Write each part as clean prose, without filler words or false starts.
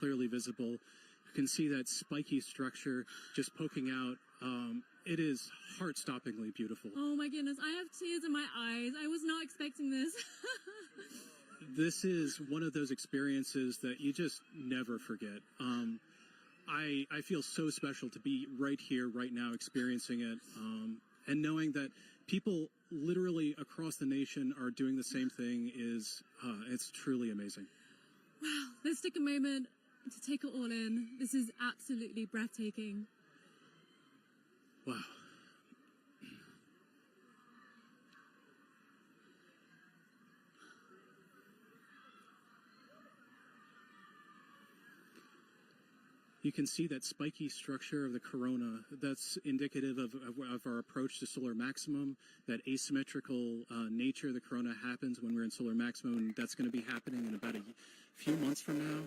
clearly visible. You can see that spiky structure just poking out. It is heart-stoppingly beautiful. Oh my goodness, I have tears in my eyes. I was not expecting this. This is one of those experiences that you just never forget. I feel so special to be right here, right now, experiencing it, and knowing that people literally across the nation are doing the same thing is, it's truly amazing. Wow, let's take a moment to take it all in. This is absolutely breathtaking. Wow. You can see that spiky structure of the corona. That's indicative of our approach to solar maximum. That asymmetrical nature of the corona happens when we're in solar maximum, and that's going to be happening in about a few months from now.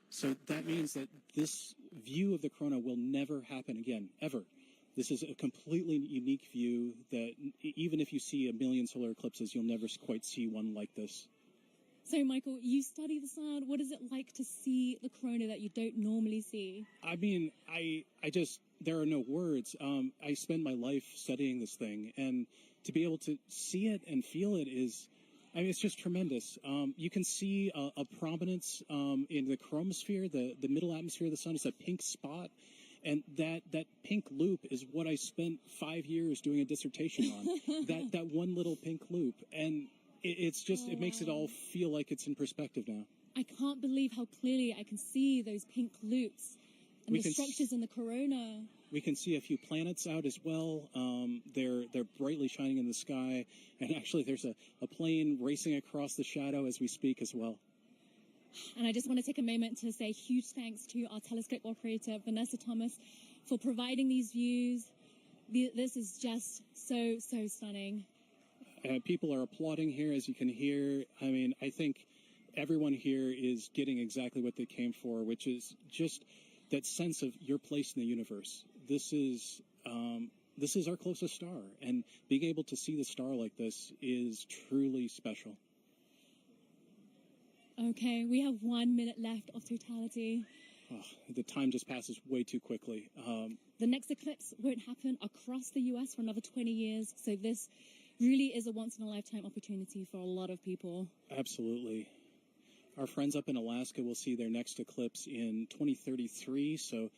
So that means that this view of the corona will never happen again, ever. This is a completely unique view that even if you see a million solar eclipses, you'll never quite see one like this. So, Michael, you study the sun. What is it like to see the corona that you don't normally see? I mean, I just, there are no words. I spend my life studying this thing, and to be able to see it and feel it is, I mean, it's just tremendous. You can see a prominence in the chromosphere, the middle atmosphere of the sun. It's a pink spot. And that pink loop is what I spent 5 years doing a dissertation on. that one little pink loop. And it's just, it makes it all feel like it's in perspective now. I can't believe how clearly I can see those pink loops and the structures in the corona. We can see a few planets out as well. They're brightly shining in the sky. And actually there's a plane racing across the shadow as we speak as well. And I just want to take a moment to say huge thanks to our telescope operator, Vanessa Thomas, for providing these views. This is just so, so stunning. People are applauding here, as you can hear. I mean, I think everyone here is getting exactly what they came for, which is just that sense of your place in the universe. This is our closest star, and being able to see the star like this is truly special. Okay, we have 1 minute left of totality. Oh, the time just passes way too quickly. The next eclipse won't happen across the U.S. for another 20 years, so this really is a once-in-a-lifetime opportunity for a lot of people. Absolutely. Our friends up in Alaska will see their next eclipse in 2033, so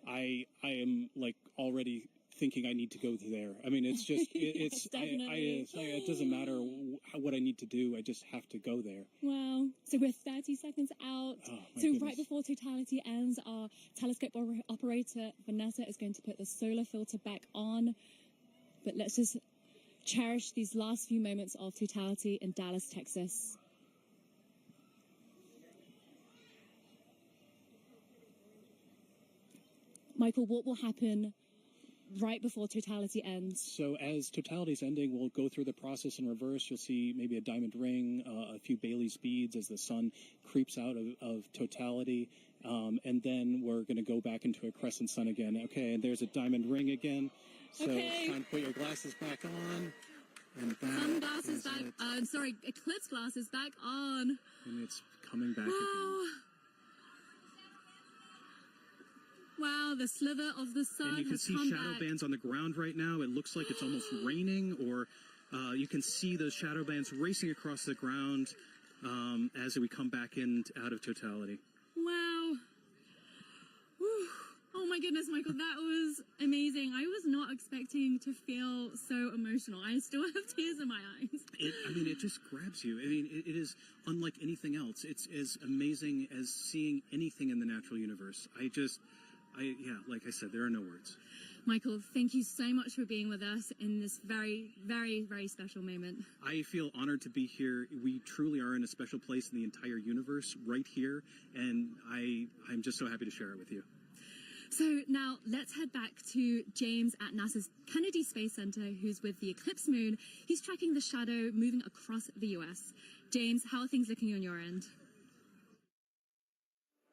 I am like already thinking I need to go there. I mean, it's just, it's, it doesn't matter what I need to do. I just have to go there. Wow. So we're 30 seconds out. Oh, so goodness. Right before totality ends, our telescope operator, Vanessa, is going to put the solar filter back on. But let's just cherish these last few moments of totality in Dallas, Texas. Michael, what will happen right before totality ends? So as totality's ending, we'll go through the process in reverse. You'll see maybe a diamond ring, a few Bailey's beads as the sun creeps out of totality. And then we're going to go back into a crescent sun again. Okay, and there's a diamond ring again. So it's time to put your glasses back on. And sunglasses back, sorry, eclipse glasses back on. And it's coming back again. Wow, the sliver of the sun. And you can see shadow bands on the ground right now. It looks like it's almost raining, or you can see those shadow bands racing across the ground as we come back in out of totality. Wow. Whew. Oh my goodness, Michael, that was amazing. I was not expecting to feel so emotional. I still have tears in my eyes. I mean, it just grabs you. I mean, it is unlike anything else. It's as amazing as seeing anything in the natural universe. Yeah, like I said, there are no words. Michael, thank you so much for being with us in this very, very, very special moment. I feel honored to be here. We truly are in a special place in the entire universe right here, and I'm just so happy to share it with you. So now let's head back to James at NASA's Kennedy Space Center, who's with the eclipse moon. He's tracking the shadow moving across the U.S. James, how are things looking on your end?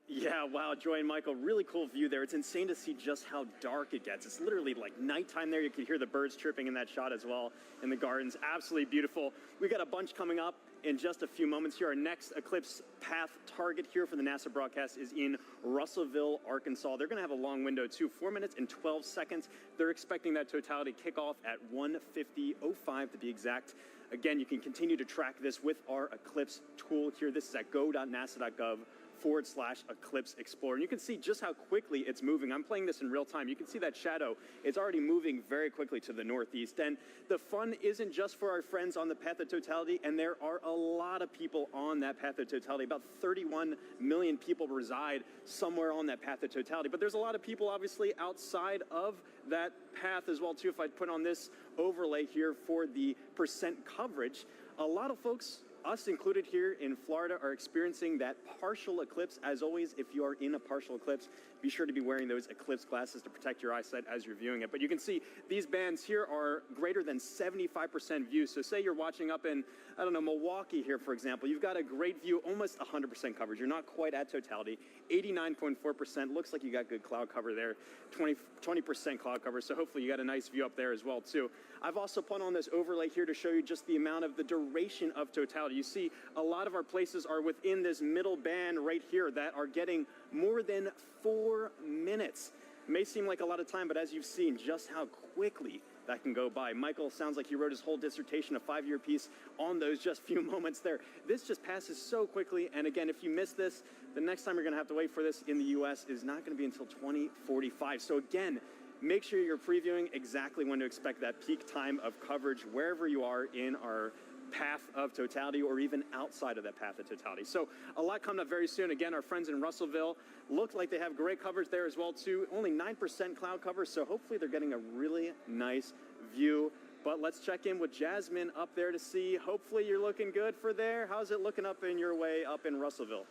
Yeah, wow, Joy and Michael, really cool view there. It's insane to see just how dark it gets. It's literally like nighttime there. You can hear the birds chirping in that shot as well in the gardens. Absolutely beautiful. We've got a bunch coming up in just a few moments here. Our next eclipse path target here for the NASA broadcast is in Russellville, Arkansas. They're going to have a long window too, 4 minutes and 12 seconds. They're expecting that totality kickoff at 1:50:05 to be exact. Again, you can continue to track this with our eclipse tool here. This is at go.nasa.gov/eclipse explorer. And you can see just how quickly it's moving. I'm playing this in real time. You can see that shadow is already moving very quickly to the northeast. And the fun isn't just for our friends on the path of totality, and there are a lot of people on that path of totality. About 31 million people reside somewhere on that path of totality. But there's a lot of people obviously outside of that path as well too. If I put on this overlay here for the percent coverage, a lot of folks, us included here in Florida, are experiencing that partial eclipse. As always, if you are in a partial eclipse, be sure to be wearing those eclipse glasses to protect your eyesight as you're viewing it. But you can see these bands here are greater than 75% view. So say you're watching up in, I don't know, Milwaukee here, for example. You've got a great view, almost 100% coverage. You're not quite at totality. 89.4%. Looks like you got good cloud cover there. 20% cloud cover. So hopefully you got a nice view up there as well, too. I've also put on this overlay here to show you just the amount of the duration of totality. You see a lot of our places are within this middle band right here that are getting more than 4 minutes. It may seem like a lot of time, but as you've seen just how quickly that can go by. Michael sounds like he wrote his whole dissertation, a 5-year piece, on those just few moments there. This just passes so quickly. And again, if you miss this, the next time you're going to have to wait for this in the U.S. is not going to be until 2045. So again, make sure you're previewing exactly when to expect that peak time of coverage wherever you are in our path of totality or even outside of that path of totality. So a lot coming up very soon. Again, our friends in Russellville look like they have great coverage there as well too. Only 9% cloud cover, so hopefully they're getting a really nice view. But let's check in with Jasmine up there to see. Hopefully you're looking good for there. How's it looking up in your way up in Russellville?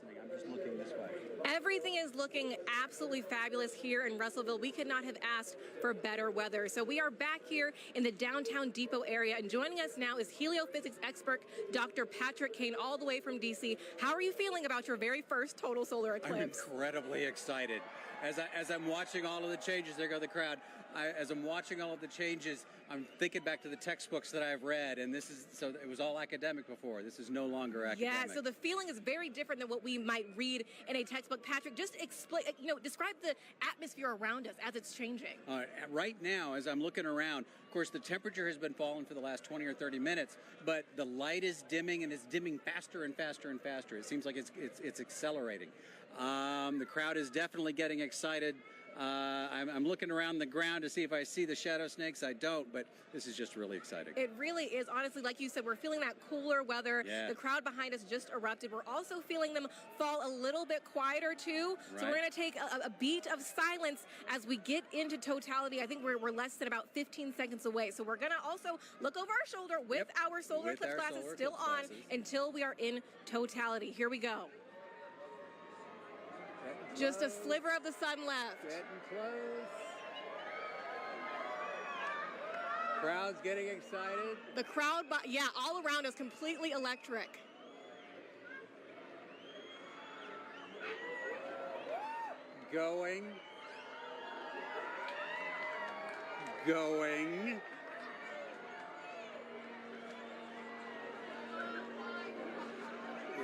I'm just looking this way. Everything is looking absolutely fabulous here in Russellville. We could not have asked for better weather. So we are back here in the downtown depot area, and joining us now is heliophysics expert Dr. Patrick Kane, all the way from DC. How are you feeling about your very first total solar eclipse? I'm incredibly excited. As I'm watching all of the changes, there go the crowd. As I'm watching all of the changes, I'm thinking back to the textbooks that I've read, and so it was all academic before. This is no longer academic. Yeah, so the feeling is very different than what we might read in a textbook. Patrick, just explain, describe the atmosphere around us as it's changing. Right now, as I'm looking around, of course, the temperature has been falling for the last 20 or 30 minutes, but the light is dimming, and it's dimming faster and faster and faster. It seems like it's accelerating. The crowd is definitely getting excited. I'm looking around the ground to see if I see the shadow snakes. I don't, but this is just really exciting. It really is. Honestly, like you said, we're feeling that cooler weather. Yeah. The crowd behind us just erupted. We're also feeling them fall a little bit quieter, too. Right. So we're going to take a beat of silence as we get into totality. I think we're less than about 15 seconds away. So we're going to also look over our shoulder with our solar eclipse glasses still on until we are in totality. Here we go. Just a sliver of the sun left. Getting close. Crowd's getting excited. The crowd, all around us, completely electric. Going.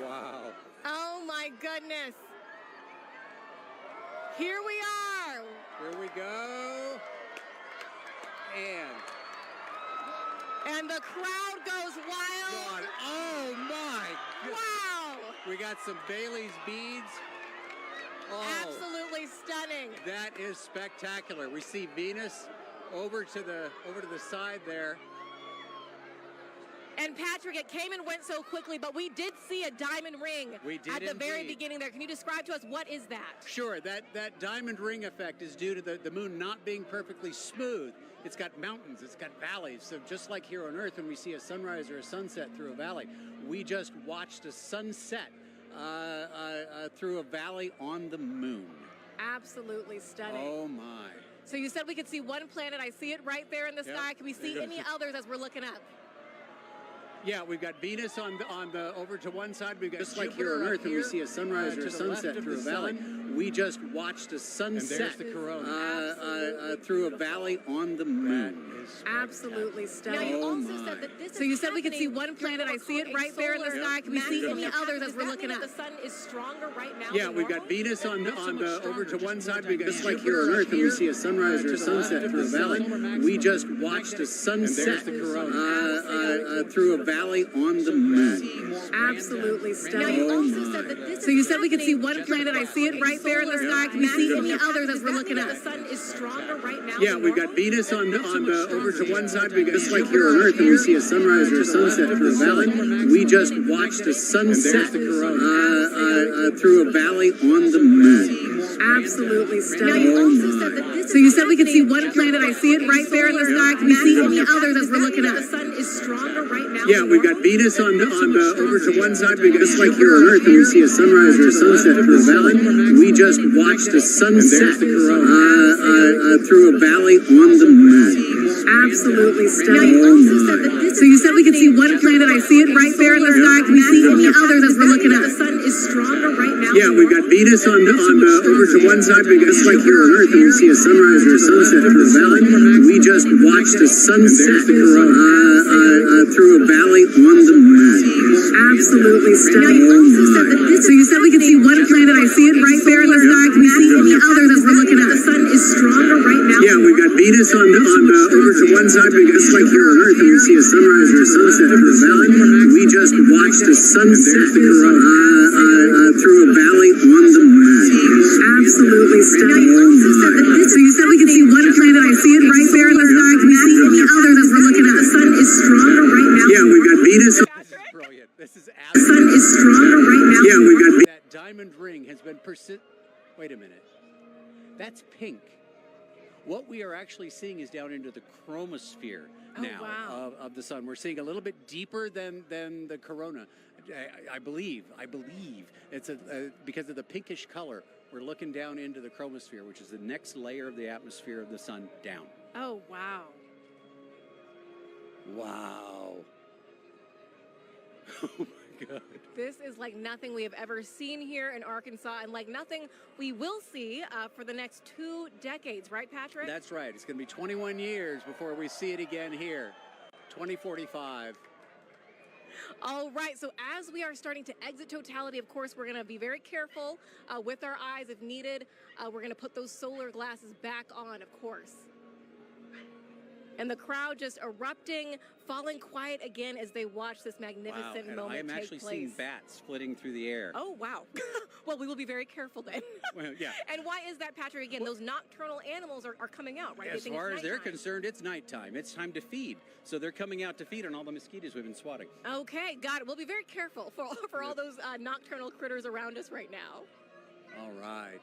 Wow. Oh my goodness. Here we are. Here we go. And the crowd goes wild. God, oh my God. Wow. We got some Bailey's beads. Oh, Absolutely stunning. that is spectacular. We see Venus over to the side there. And Patrick, it came and went so quickly, but we did see a diamond ring at the very beginning there. Can you describe to us what is that? Sure, that diamond ring effect is due to the moon not being perfectly smooth. It's got mountains, it's got valleys. So just like here on Earth, when we see a sunrise or a sunset through a valley, we just watched a sunset through a valley on the moon. Absolutely stunning. Oh my. So you said we could see one planet. I see it right there in the sky. Can we see any others as we're looking up? Yeah, we've got Venus on the over to one side. We've got just like Jupiter here on up Earth, when we see a sunrise or to a the left sunset of through a the valley, sun. we just watched a sunset And there's the corona. through a valley on the moon. Absolutely stunning. Now, you Oh also my. said that this So is you said we could see happening one planet. I see it during right there in the solar sky. Can we see eclipse. any others as we're Does that looking mean at? that the sun is stronger right now Yeah, than we've got normal? Venus on the over to one side. We've got Just like Jupiter here on up Earth, when we see a sunrise or to a the sunset left of through a the valley, sun. we just watched a sunset the corona. through a valley on the moon. Absolutely Now, stunning. you Oh also my. said that this So is you said we could see happening one planet. I see it during right there in the solar sky. Can we see any eclipse. others as Does we're that looking mean at? that the sun is stronger right now Yeah, than we've got normal? Venus on the over to one side. We've got Just like Jupiter here on Earth, when we see a sunrise or a to the left sunset of through a the valley, sun. we just watched a sunset the corona. through a valley on the moon. Absolutely Now, stunning. you Oh also my. said that this So is you said we could see happening one planet. I see it right there in the during sky. Can we see any others as Does we're that looking mean at? that the sun is stronger right now Yeah, than we've got normal? Venus on the over to one side. We've got Just like here on Earth, when we see a sunrise or a sunset through a valley, we just watched a sunset through a valley on the moon. Absolutely Now, stunning. you also said that this So you said we could see one planet. I see it right there in the sky. Can we see any others as we're looking that at? the sun is stronger right now Yeah, than we've got normal? Venus on the over to one side. We've got Just like here on Earth, when we see a sunrise or a sunset through a valley, we just watched a sunset through a valley on the moon. Absolutely Now, stunning. you also said that this So you said we could see one planet. I see it right there in the sky. Can we see any others as we're looking that at? the sun is stronger right now Yeah, than we've got normal? Venus on the over to one side. We've got Just like here on Earth, when we see a sunrise or a sunset through a valley, we just watched a sunset through a valley on the moon. Absolutely Now, stunning. you also said that this So you said we could see one planet. I see it right there in the sky. Can we see any others as we're looking at? the sun is stronger right now Yeah, than we've got normal? Venus. Brilliant. This is The sun is stronger right now Yeah, than we've got. that diamond ring has been Wait a minute. That's pink. What we are actually seeing is down into the chromosphere now wow. of the sun. We're seeing a little bit deeper than the corona. I believe it's because of the pinkish color. We're looking down into the chromosphere, which is the next layer of the atmosphere of the sun down. Oh, wow. Wow. Oh my God. This is like nothing we have ever seen here in Arkansas and like nothing we will see for the next 2 decades, right, Patrick? That's right. It's going to be 21 years before we see it again here. 2045. All right, so as we are starting to exit Totality, of course, we're going to be very careful with our eyes if needed. We're going to put those solar glasses back on, of course. And the crowd just erupting, falling quiet again as they watch this magnificent and moment I am take actually place. seeing bats flitting through the air. Oh, wow. Well, we will be very careful then. Well, yeah. And why is that, Patrick? Again, those nocturnal animals are coming out, right? They As think far it's as they're nighttime. concerned, it's nighttime. It's time to feed. So they're coming out to feed on all the mosquitoes we've been swatting. Okay, got it. We'll be very careful for all those nocturnal critters around us right now. All right.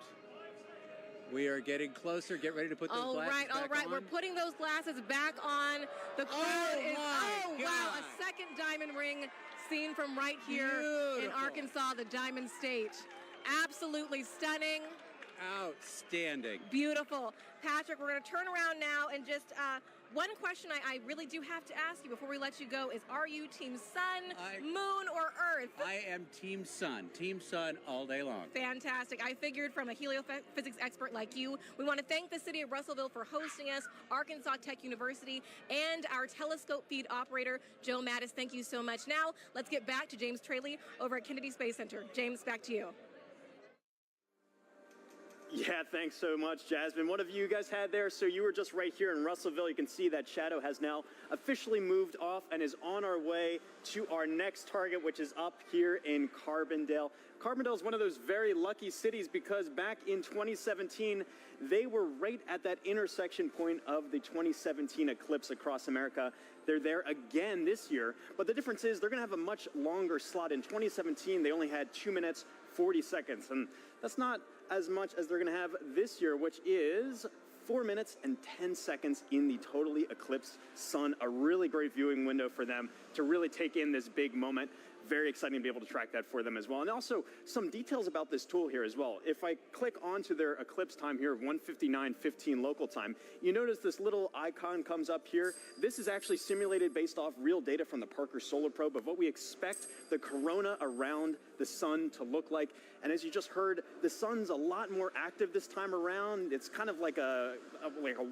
We are getting closer. Get ready to put those glasses back All right. on. We're putting those glasses back on. The crowd is, my wow, God. a second diamond ring seen from right here in Beautiful. Arkansas, the Diamond State. Absolutely stunning. Outstanding. Beautiful. Patrick, we're going to turn around now and just one question I really do have to ask you before we let you go is, are you Team Sun, Moon, or Earth? I am Team Sun. Team Sun all day long. Fantastic. I figured from a heliophysics expert like you. We want to thank the city of Russellville for hosting us, Arkansas Tech University, and our telescope feed operator, Joe Mattis. Thank you so much. Now, let's get back to James Traley over at Kennedy Space Center. James, back to you. Yeah, thanks so much, Jasmine. What have you guys had there? So you were just right here in Russellville. You can see that shadow has now officially moved off and is on our way to our next target, which is up here in Carbondale. Carbondale is one of those very lucky cities because back in 2017, they were right at that intersection point of the 2017 eclipse across America. They're there again this year, but the difference is they're going to have a much longer slot. In 2017, they only had 2 minutes, 40 seconds, and that's not as much as they're going to have this year, which is 4 minutes and 10 seconds in the totally eclipsed sun. A really great viewing window for them to really take in this big moment. very exciting to be able to track that for them as well. And also some details about this tool here as well. If I click onto their eclipse time here of 1:59:15 local time, you notice this little icon comes up here. This is actually simulated based off real data from the Parker Solar Probe of what we expect the corona around the sun to look like. And as you just heard, the sun's a lot more active this time around. It's kind of like a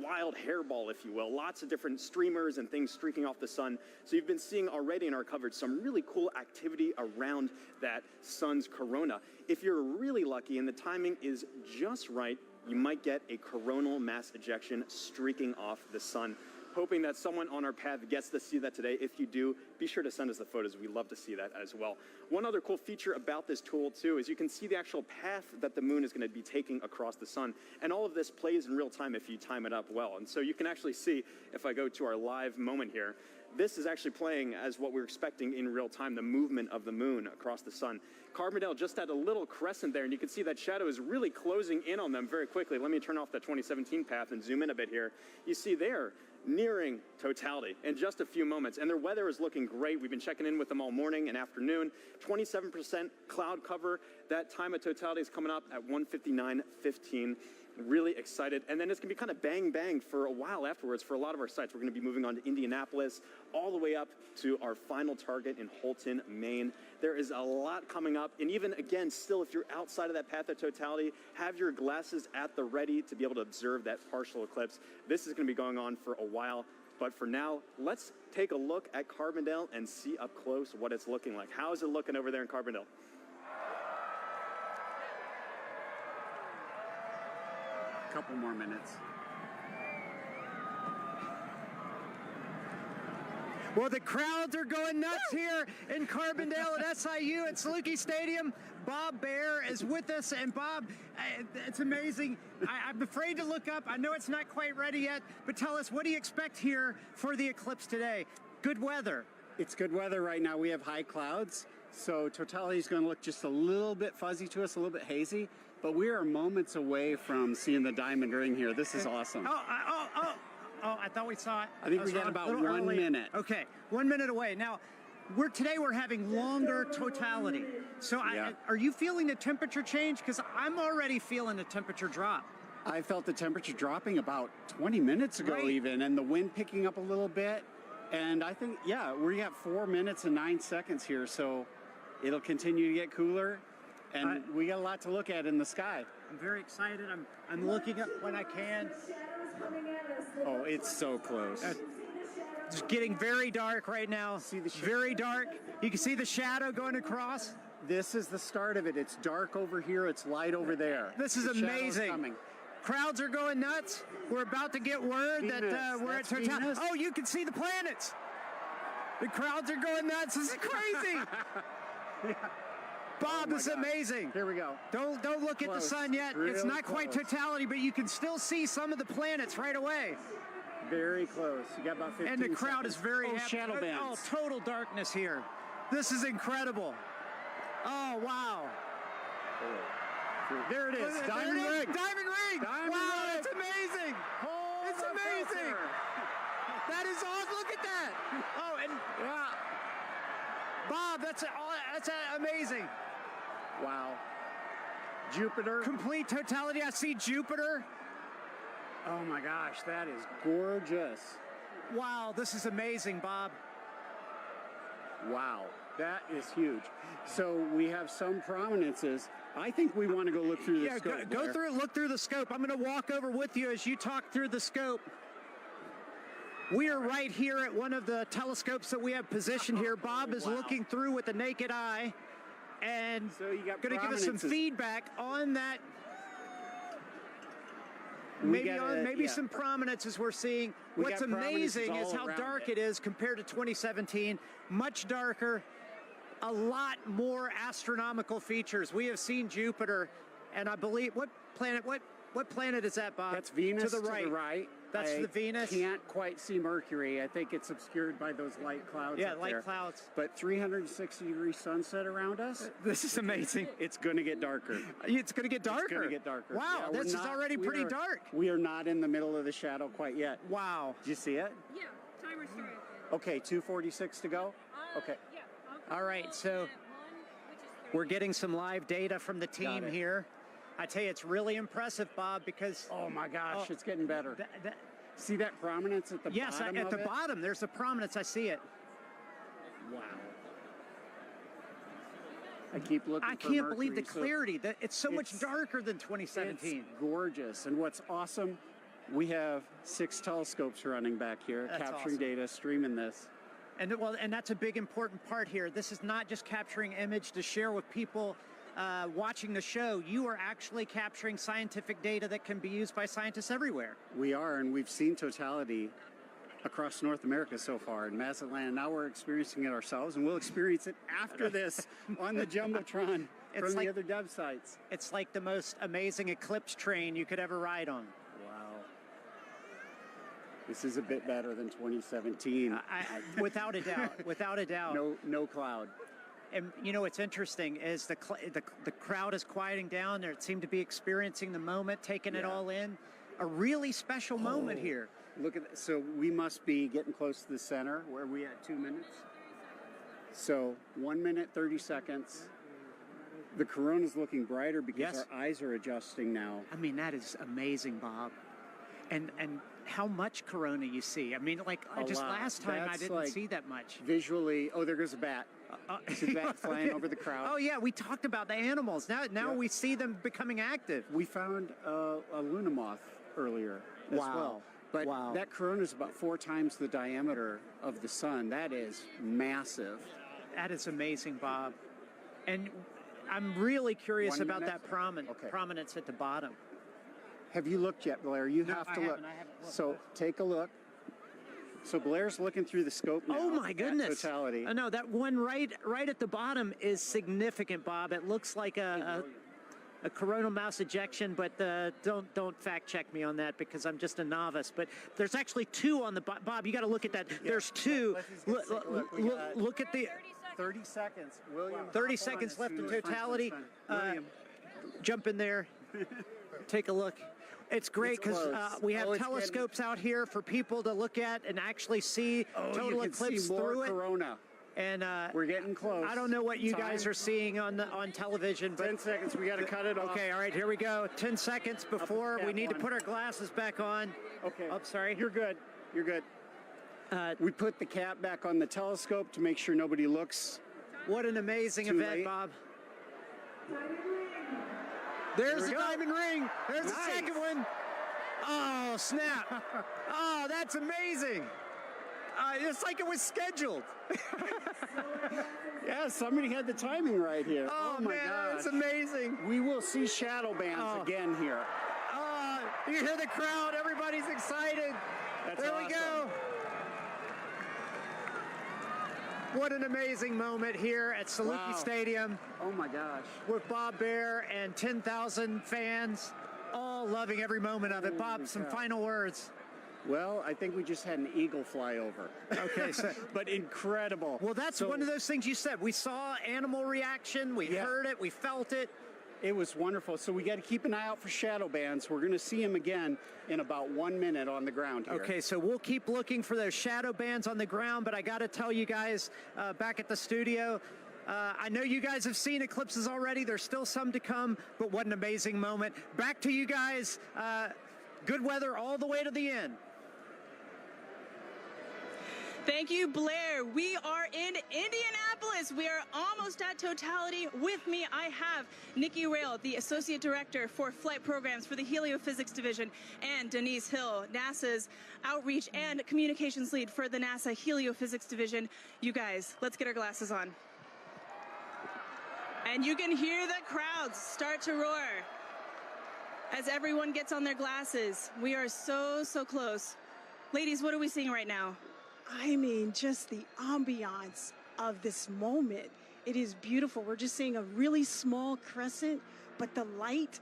wild hairball, if you will. Lots of different streamers and things streaking off the sun. So you've been seeing already in our coverage some really cool activity around that sun's corona. If you're really lucky and the timing is just right, you might get a coronal mass ejection streaking off the sun. Hoping that someone on our path gets to see that today. If you do, be sure to send us the photos. We love to see that as well. One other cool feature about this tool too is you can see the actual path that the moon is going to be taking across the sun. And all of this plays in real time if you time it up well. And so you can actually see, if I go to our live moment here, this is actually playing as what we're expecting in real time, the movement of the moon across the sun. Carbondale just had a little crescent there, and you can see that shadow is really closing in on them very quickly. Let me turn off the 2017 path and zoom in a bit here. You see there, nearing totality in just a few moments, and their weather is looking great. We've been checking in with them all morning and afternoon. 27% cloud cover. That time of totality is coming up at 1:59:15. Really excited. And then it's going to be kind of bang for a while afterwards for a lot of our sites. We're going to be moving on to Indianapolis, all the way up to our final target in Holton, Maine. There is a lot coming up. And even, again, still, if you're outside of that path of totality, have your glasses at the ready to be able to observe that partial eclipse. This is going to be going on for a while. But for now, let's take a look at Carbondale and see up close what it's looking like. How is it looking over there in Carbondale? Couple more minutes. Well, the crowds are going nuts here in Carbondale at SIU at Saluki Stadium. Bob Baer is with us, and Bob, it's amazing. I'm afraid to look up. I know it's not quite ready yet, but tell us, what do you expect here for the eclipse today? Good weather. It's good weather right now. We have high clouds, so totality is going to look just a little bit fuzzy to us, a little bit hazy, but we are moments away from seeing the diamond ring here. This is awesome. Oh, I thought we saw it. I think we got about 1 minute. Okay, 1 minute away. Now, today we're having longer totality. So are you feeling the temperature change? Because I'm already feeling the temperature drop. I felt the temperature dropping about 20 minutes ago even, and the wind picking up a little bit. And I think, we got 4 minutes and 9 seconds here, so it'll continue to get cooler. And we got a lot to look at in the sky. I'm very excited. I'm looking up when I can. Oh, it's so close. It's getting very dark right now. See the very dark. You can see the shadow going across. This is the start of it. It's dark over here. It's light over there. This is amazing. Crowds are going nuts. We're about to get word that we're at totality. Oh, you can see the planets. The crowds are going nuts. This is crazy. Bob, this is amazing. Here we go. Don't look at the sun yet. It's not quite totality, but you can still see some of the planets right away. Very close. You got about 15 And the crowd seconds. is very happy. Shadow bands. Oh, total darkness here. This is incredible. Oh, wow. There it is. Diamond ring. Diamond ring. Wow, that's amazing. It's amazing. That is awesome. Look at that. Oh, and Bob, that's amazing. Wow. Jupiter. Complete totality. I see Jupiter. Oh my gosh, that is gorgeous. Wow, this is amazing, Bob. Wow, that is huge. So we have some prominences. I think we want to go look through the scope. Look through the scope. I'm going to walk over with you as you talk through the scope. We are right here at one of the telescopes that we have positioned here. Bob is looking through with the naked eye and so you got going to give us some feedback on that. Maybe some prominences we're seeing. What's amazing is how dark it is compared to 2017. Much darker, a lot more astronomical features. We have seen Jupiter, and I believe what planet is that, Bob? That's Venus to the right. That's the Venus. Can't quite see Mercury. I think it's obscured by those light clouds. Yeah, light clouds. But 360-degree sunset around us. This is amazing. It's going to get darker. It's going to get darker. It's going to get darker. Wow, this is already pretty dark. We are not in the middle of the shadow quite yet. Wow. Did you see it? Yeah, timer started. Okay, 2:46 to go. Okay. Yeah, I'll All right, so we're getting some live data from the team here. I tell you, it's really impressive, Bob, because... Oh, my gosh, it's getting better. See that prominence at the bottom Yes, at the bottom, there's a prominence. I see it. Wow. I keep looking I for can't believe the Mercury, clarity. It's so much darker than 2017. It's gorgeous. And what's awesome, we have 6 telescopes running back here, capturing data, streaming this. And that's a big important part here. This is not just capturing image to share with people watching the show. You are actually capturing scientific data that can be used by scientists everywhere. We are, and we've seen totality across North America so far in Mazatlan. Now we're experiencing it ourselves, and we'll experience it after this on the Jumbotron from the other dev sites. It's like the most amazing eclipse train you could ever ride on. Wow. This is a bit better than 2017. Without a doubt, without a doubt. No cloud. And you know what's interesting is the crowd is quieting down. They seem to be experiencing the moment, taking it all in. A really special moment here. Look at that. So we must be getting close to the center. Where are we at? 2 minutes? So 1 minute, 30 seconds. The corona's looking brighter because our eyes are adjusting now. I mean, that is amazing, Bob. And how much corona you see. I mean, like, just last time I didn't see that much. Visually, oh, there goes a bat. It's a bat flying over the crowd. Oh, yeah, we talked about the animals. Now we see them becoming active. We found a Luna moth earlier as well. But that corona is about 4 times the diameter of the sun. That is massive. That is amazing, Bob. And I'm really curious about that prominence at the bottom. Have you looked yet, Blair? You have to look. I haven't looked. So take a look. So Blair's looking through the scope now. Oh my goodness! Totality. No, that one right at the bottom is significant, Bob. It looks like a coronal mass ejection, but don't fact check me on that because I'm just a novice. But there's actually 2 on the Bob. You got to look at that. Yeah. There's 2. Look at the 30 seconds. William. 30 seconds left in totality. Jump in there. Take a look. It's great because we have telescopes out here for people to look at and actually see total eclipse through it. Corona. And we're getting close. I don't know what you guys are seeing on television, but 10 seconds. We got to cut it off. Okay, all right, here we go. 10 seconds before we need to put our glasses back on. Okay. Oh, sorry. You're good. You're good. We put the cap back on the telescope to make sure nobody looks. What an amazing event, Bob. There's the diamond ring. There's the second one. Oh, snap. Oh, that's amazing. It's like it was scheduled. Yeah, somebody had the timing right here. Oh my God, that's amazing. We will see shadow bands again here. You hear the crowd. Everybody's excited. There we go. What an amazing moment here at Saluki Stadium. Oh my gosh. With Bob Baer and 10,000 fans, all loving every moment of it. Bob, some final words. Well, I think we just had an eagle fly over. Okay, but incredible. Well, that's one of those things you said. We saw animal reaction, we heard it, we felt it. It was wonderful. So we got to keep an eye out for shadow bands. We're going to see them again in about 1 minute on the ground here. Okay, so we'll keep looking for those shadow bands on the ground, but I got to tell you guys back at the studio, I know you guys have seen eclipses already. There's still some to come, but what an amazing moment. Back to you guys. Good weather all the way to the end. Thank you, Blair. We are in Indianapolis. We are almost at Totality. With me, I have Nikki Rail, the Associate Director for Flight Programs for the Heliophysics Division, and Denise Hill, NASA's Outreach and Communications Lead for the NASA Heliophysics Division. You guys, let's get our glasses on. And you can hear the crowds start to roar as everyone gets on their glasses. We are so close. Ladies, what are we seeing right now? I mean, just the ambiance of this moment. It is beautiful. We're just seeing a really small crescent, but the light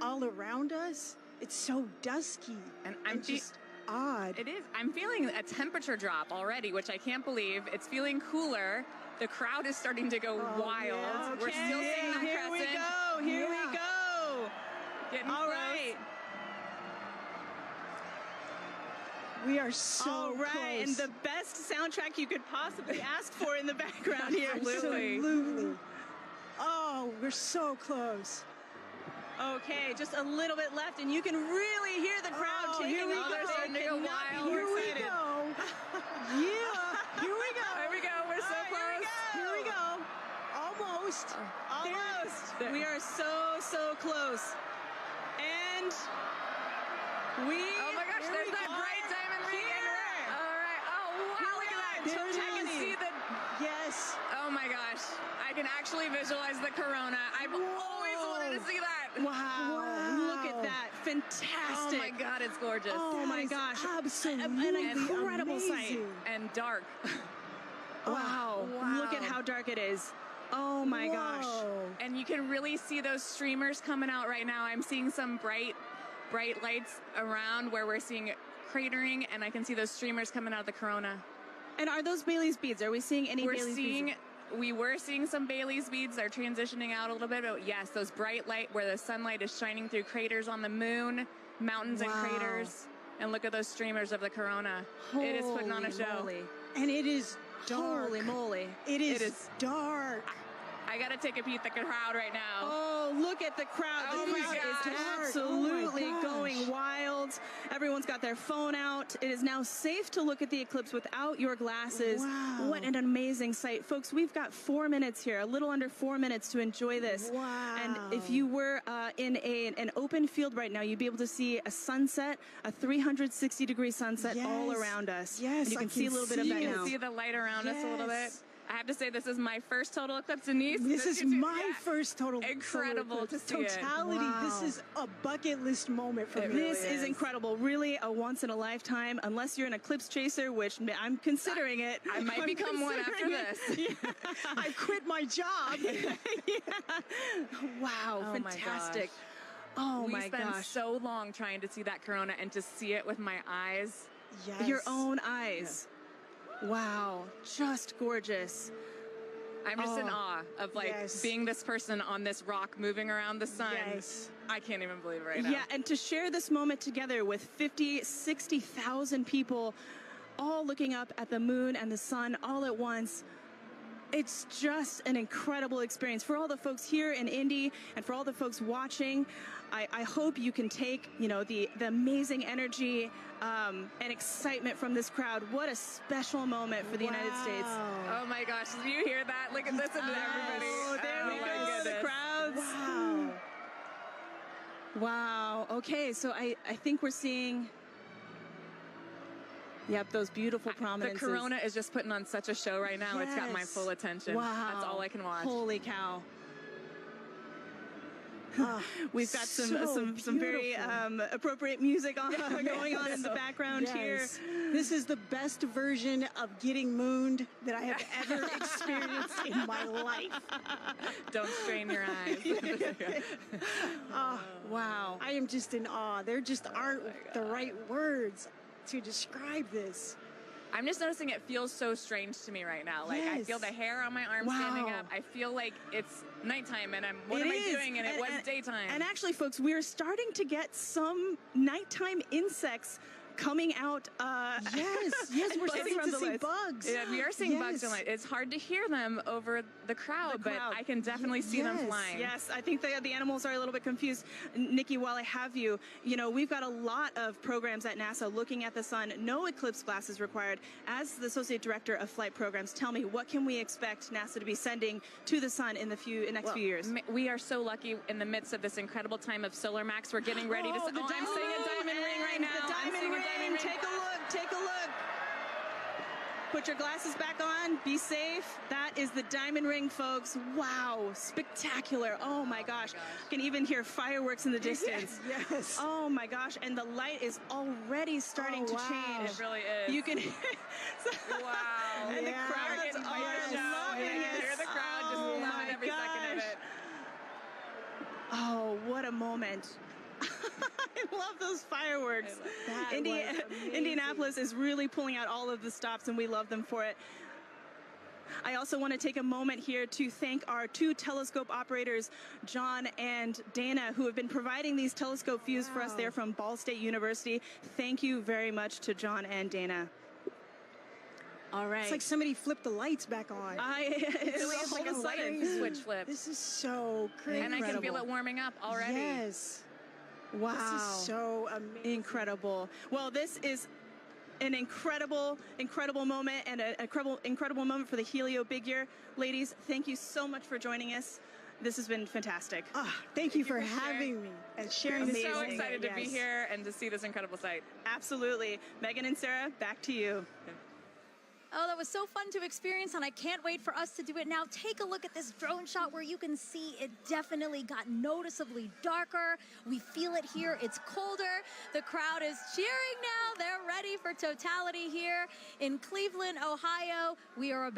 all around us, it's so dusky and just odd. It is. I'm feeling a temperature drop already, which I can't believe. It's feeling cooler. The crowd is starting to go wild. Yeah. We're still seeing the Here crescent. we go. Here we go. Getting all close. right. We are so All right, close. and the best soundtrack you could possibly ask for in the background here. Absolutely. Oh, we're so close. Okay, just a little bit left, and you can really hear the crowd taking here we off. go. They're starting to go wild. Here we go. Yeah, here we go. There we go. We're so close. Here we go. Almost. Almost. We are so close. And we. Oh my gosh, there's that bright diamond ring. All right. Oh, wow, look at that. I can see the. Yes. Oh my gosh. I can actually visualize the corona. I've always wanted to see that. Wow. Look at that. Fantastic. Oh my God, it's gorgeous. Oh my gosh. Absolutely An incredible sight. amazing. And dark. Wow. Look at how dark it is. Oh my gosh. And you can really see those streamers coming out right now. I'm seeing some bright lights around where we're seeing cratering, and I can see those streamers coming out of the corona. And are those Bailey's beads? Are we seeing any Bailey's beads? We were seeing some Bailey's beads. They're transitioning out a little bit, but yes, those bright light where the sunlight is shining through craters on the moon, mountains and craters. And look at those streamers of the corona. It is putting on a show. Moly. And it is dark. Holy moly. It is dark. I gotta take a peek at the crowd right now. Oh, look at the crowd. Oh The my crowd gosh. is absolutely going wild. Everyone's got their phone out. It is now safe to look at the eclipse without your glasses. Wow. What an amazing sight. Folks, we've got 4 minutes here, a little under 4 minutes to enjoy this. Wow. And if you were in an open field right now, you'd be able to see a sunset, a 360-degree sunset all around us. Yes, and you I can see a little bit of that You now. can see the light around us a little bit. I have to say, this is my first total eclipse, Denise. This is my first total Incredible to see it. Totality. Wow. This is a bucket list moment for me. This is incredible. Really a once in a lifetime, unless you're an eclipse chaser, which I'm considering it. I might become one after this. I quit my job. Wow, Oh my fantastic. gosh. Oh We my spent gosh. so long trying to see that corona, and to see it with my eyes. Yes. Your own eyes. Wow, just gorgeous. I'm just in awe of being this person on this rock moving around the sun. Yes. I can't even believe it right now. Yeah, and to share this moment together with 50, 60,000 people all looking up at the moon and the sun all at once. It's just an incredible experience for all the folks here in Indy and for all the folks watching. I hope you can take, the amazing energy and excitement from this crowd. What a special moment for the United States. Oh my gosh, did you hear that? Listen to everybody. Oh, there we my go, the goodness. crowds. Wow. Okay, so I think we're seeing... Yep, those beautiful prominences. The corona is just putting on such a show right now. It's got my Yes. full attention. Wow. That's all I can watch. Holy cow. We've got some very appropriate music going on in the background here. Yes. This is the best version of getting mooned that I have ever experienced in my life. Don't strain your eyes. Oh, wow. I am just in awe. There just aren't the right words to describe this. I'm just noticing it feels so strange to me right now. Like, I feel the hair on my arm standing up. I feel like it's nighttime, and what am I doing? And it was daytime. And actually, folks, we're starting to get some nighttime insects coming out. Yes, we're starting to see bugs. Yeah, we are seeing bugs in light. It's hard to hear them over the crowd, but I can definitely see them flying. Yes, I think the animals are a little bit confused. Nikki, while I have you, we've got a lot of programs at NASA looking at the sun. No eclipse glasses required. As the Associate Director of Flight Programs, tell me, what can we expect NASA to be sending to the sun in the next few years? We are so lucky in the midst of this incredible time of solar max. We're getting ready to... I'm seeing a diamond ring right now. The diamond ring. Take a look. Put your glasses back on. Be safe. That is the diamond ring, folks. Wow, spectacular. Oh my gosh. You can even hear fireworks in the distance. Yes. Oh my gosh. And the light is already starting to change. It really is. You can Wow. And the crowds are loving it. Hear the crowd just loving every second of it. Oh, what a moment. I love those fireworks. Indianapolis is really pulling out all of the stops, and we love them for it. I also want to take a moment here to thank our 2 telescope operators, John and Dana, who have been providing these telescope views for us there from Ball State University. Thank you very much to John and Dana. All right. It's like somebody flipped the lights back on. It's like a sudden switch flip. This is so crazy. And I can feel it warming up already. Yes. Wow. This is so amazing. Incredible. Well, this is an incredible moment and an incredible moment for the Helio Big Year. Ladies, thank you so much for joining us. This has been fantastic. Thank you for having me and sharing this. I'm so excited to be here and to see this incredible sight. Absolutely. Megan and Sarah, back to you. Oh, that was so fun to experience, and I can't wait for us to do it now. Take a look at this drone shot where you can see it definitely got noticeably darker. We feel it here. It's colder. The crowd is cheering now. They're ready for Totality here in Cleveland, Ohio. We are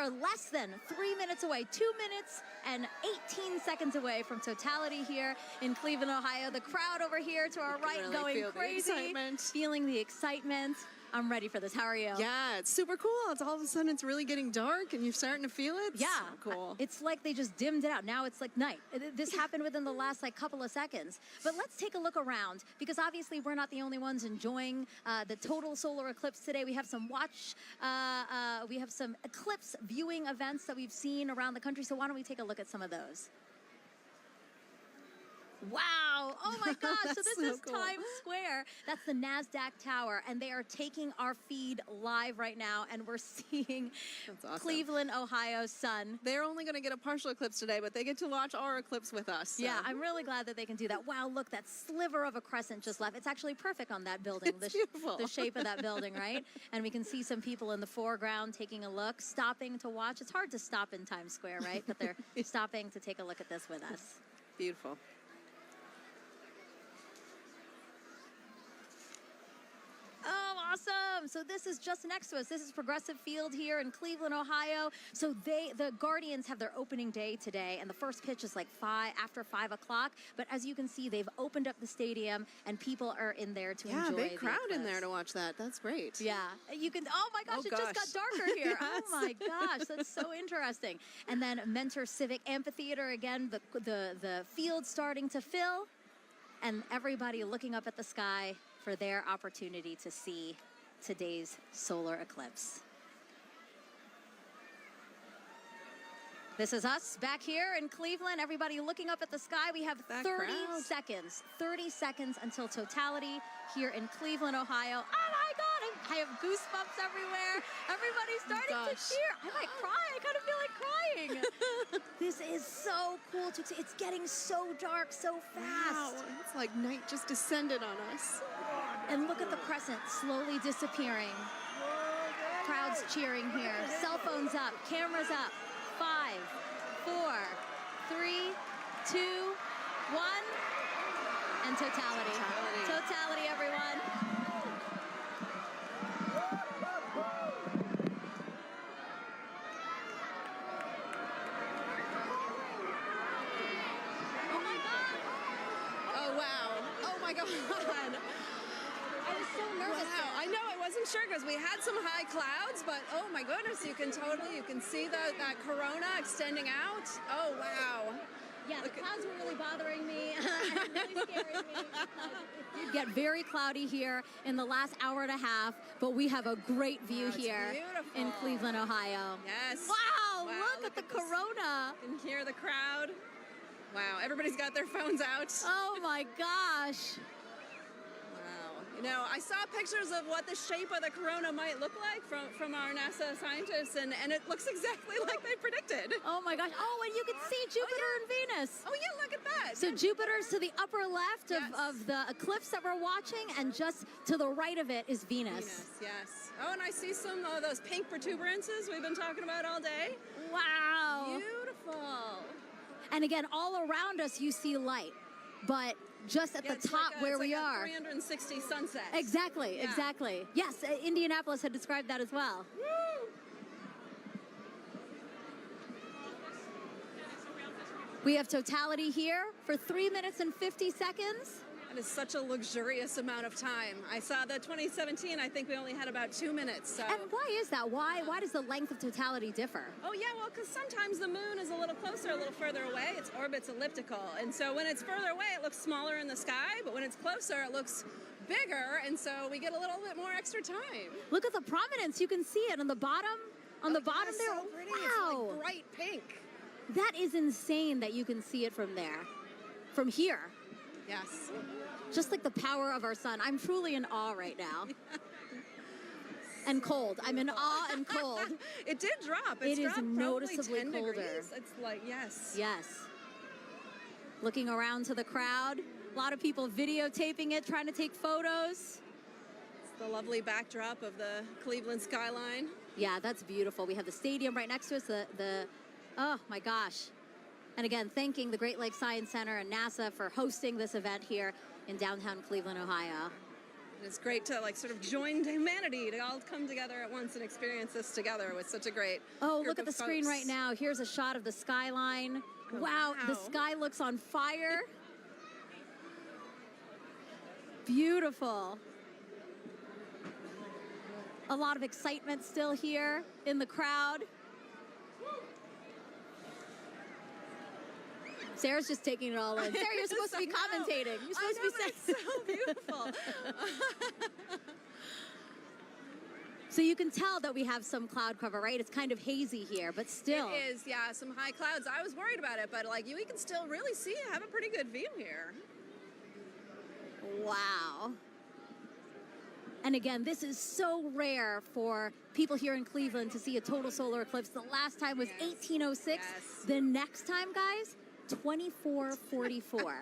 less than 3 minutes away, 2 minutes and 18 seconds away from Totality here in Cleveland, Ohio. The crowd over here to our right really going feel the crazy, excitement. feeling the excitement. I'm ready for this. How are you? Yeah, it's super cool. It's all of a sudden it's really getting dark and you're starting to feel it. Yeah, so cool. It's like they just dimmed it out. Now it's like night. This happened within the last couple of seconds. But let's take a look around because obviously we're not the only ones enjoying the total solar eclipse today. We have some we have some eclipse viewing events that we've seen around the country. So why don't we take a look at some of those? Wow. Oh my gosh. So this is cool. Times Square. That's the NASDAQ tower. And they are taking our feed live right now. And we're seeing awesome. Cleveland, Ohio sun. They're only going to get a partial eclipse today, but they get to watch our eclipse with us. So. Yeah, I'm really glad that they can do that. Wow, look, that sliver of a crescent just left. It's actually perfect on that building. It's beautiful. The shape of that building, right? And we can see some people in the foreground taking a look, stopping to watch. It's hard to stop in Times Square, right? But they're stopping to take a look at this with us. Beautiful. Oh, awesome. So this is just next to us. This is Progressive Field here in Cleveland, Ohio. So the Guardians have their opening day today, and the first pitch is like after 5 o'clock. But as you can see, they've opened up the stadium, and people are in there to enjoy Yeah, big the crowd in eclipse. there to watch that. That's great. Yeah, you can. Oh my gosh, it just got darker here. Yes. Oh my gosh, that's so interesting. And then Mentor Civic Amphitheater again. The field starting to fill, and everybody looking up at the sky for their opportunity to see today's solar eclipse. This is us back here in Cleveland. Everybody looking up at the sky. We have 30 seconds. 30 seconds until Totality here in Cleveland, Ohio. Oh my God, I have goosebumps everywhere. Everybody's starting to cheer. I might cry. I kind of feel like crying. This is so cool to see. It's getting so dark so fast. Wow, it's like night just descended on us. And look at the crescent slowly disappearing. Crowds cheering here. Cell phones up, cameras up. 5, 4, 3, 2, 1, and Totality. Totality, everyone. Oh, wow. Oh, my God. I was so nervous. Wow. I know, I wasn't sure because we had some high clouds, but oh my goodness, you can see that corona extending out. Oh, wow. Yeah, the clouds were really bothering me and really scaring me. It get very cloudy here in the last hour and a half, but we have a great view here in Cleveland, Ohio. Yes. Wow, look at the corona. You can hear the crowd. Wow, everybody's got their phones out. Oh my gosh. You know, I saw pictures of what the shape of the corona might look like from our NASA scientists, and it looks exactly like they predicted. Oh my gosh. Oh, and you can see Jupiter and Venus. Oh yeah, look at that. So Jupiter's to the upper left of the eclipse that we're watching, and just to the right of it is Venus. Yes. Oh, and I see some of those pink protuberances we've been talking about all day. Wow. Beautiful. And again, all around us you see light, but just at the top where we are. 360 sunsets. Exactly, exactly. Yes, Indianapolis had described that as well. Woo! We have Totality here for 3 minutes and 50 seconds. That is such a luxurious amount of time. I saw the 2017, I think we only had about 2 minutes. So. And why is that? Why does the length of totality differ? Oh yeah, well, because sometimes the moon is a little closer, a little further away. Its orbit's elliptical. And so when it's further away, it looks smaller in the sky, but when it's closer, it looks bigger, and so we get a little bit more extra time. Look at the prominence. You can see it on the bottom. On the bottom there. So pretty. Wow. It's like bright pink. That is insane that you can see it from there. From here. Yes. Just like the power of our sun. I'm truly in awe right now. And cold. I'm in awe and cold. It did drop. It is dropped noticeably 10 colder. degrees. It's like, yes. Yes. Looking around to the crowd. A lot of people videotaping it, trying to take photos. It's the lovely backdrop of the Cleveland skyline. Yeah, that's beautiful. We have the stadium right next to us. Oh my gosh. And again, thanking the Great Lakes Science Center and NASA for hosting this event here in downtown Cleveland, Ohio. And it's great to like sort of join humanity to all come together at once and experience this together with such a great Oh, group look at the of screen folks. right now. Here's a shot of the skyline. Oh, wow, the wow. sky looks on fire. Beautiful. A lot of excitement still here in the crowd. Sarah's just taking it all in. Sarah, you're supposed to be commentating. You're supposed to be saying. It's so beautiful. So you can tell that we have some cloud cover, right? It's kind of hazy here, but still. It is, yeah, some high clouds. I was worried about it, but like we can still really see, have a pretty good view here. Wow. And again, this is so rare for people here in Cleveland to see a total solar eclipse. The last time was 1806. Yes. The next time, guys, 2444.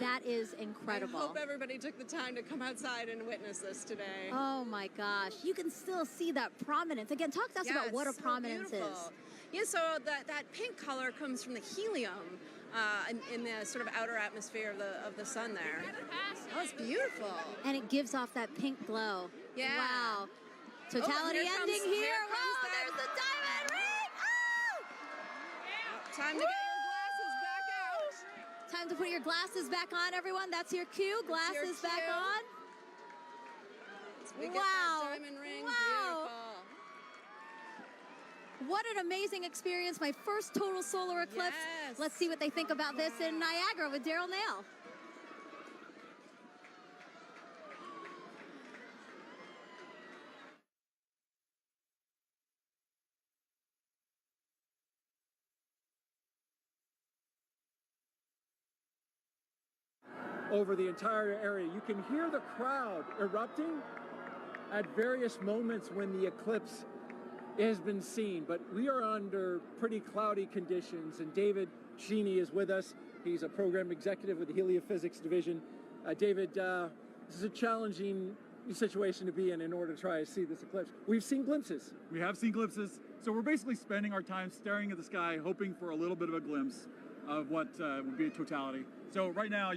That is incredible. I hope everybody took the time to come outside and witness this today. Oh my gosh. You can still see that prominence. Again, talk to us Yeah, about what a it's so prominence beautiful. is. Yeah, so that pink color comes from the helium in the sort of outer atmosphere of the sun there. Oh, it's beautiful. And it gives off that pink glow. Yeah. Wow. Totality here ending comes- here. here comes Wow, that- there's the diamond ring. Oh! Time to get your glasses back out. Time to put your glasses back on, everyone. That's your cue. Glasses back cue. on. We get Wow. that diamond ring. Wow. Beautiful. What an amazing experience. My first total solar eclipse. Yes. Let's see what they think about this in Niagara with Daryl Nail. Over the entire area. You can hear the crowd erupting at various moments when the eclipse has been seen, but we are under pretty cloudy conditions, and David Sheeny is with us. He's a program executive with the Heliophysics Division. David, this is a challenging situation to be in order to try to see this eclipse. We've seen glimpses. We have seen glimpses, so we're basically spending our time staring at the sky, hoping for a little bit of a glimpse of what would be a totality. So right now,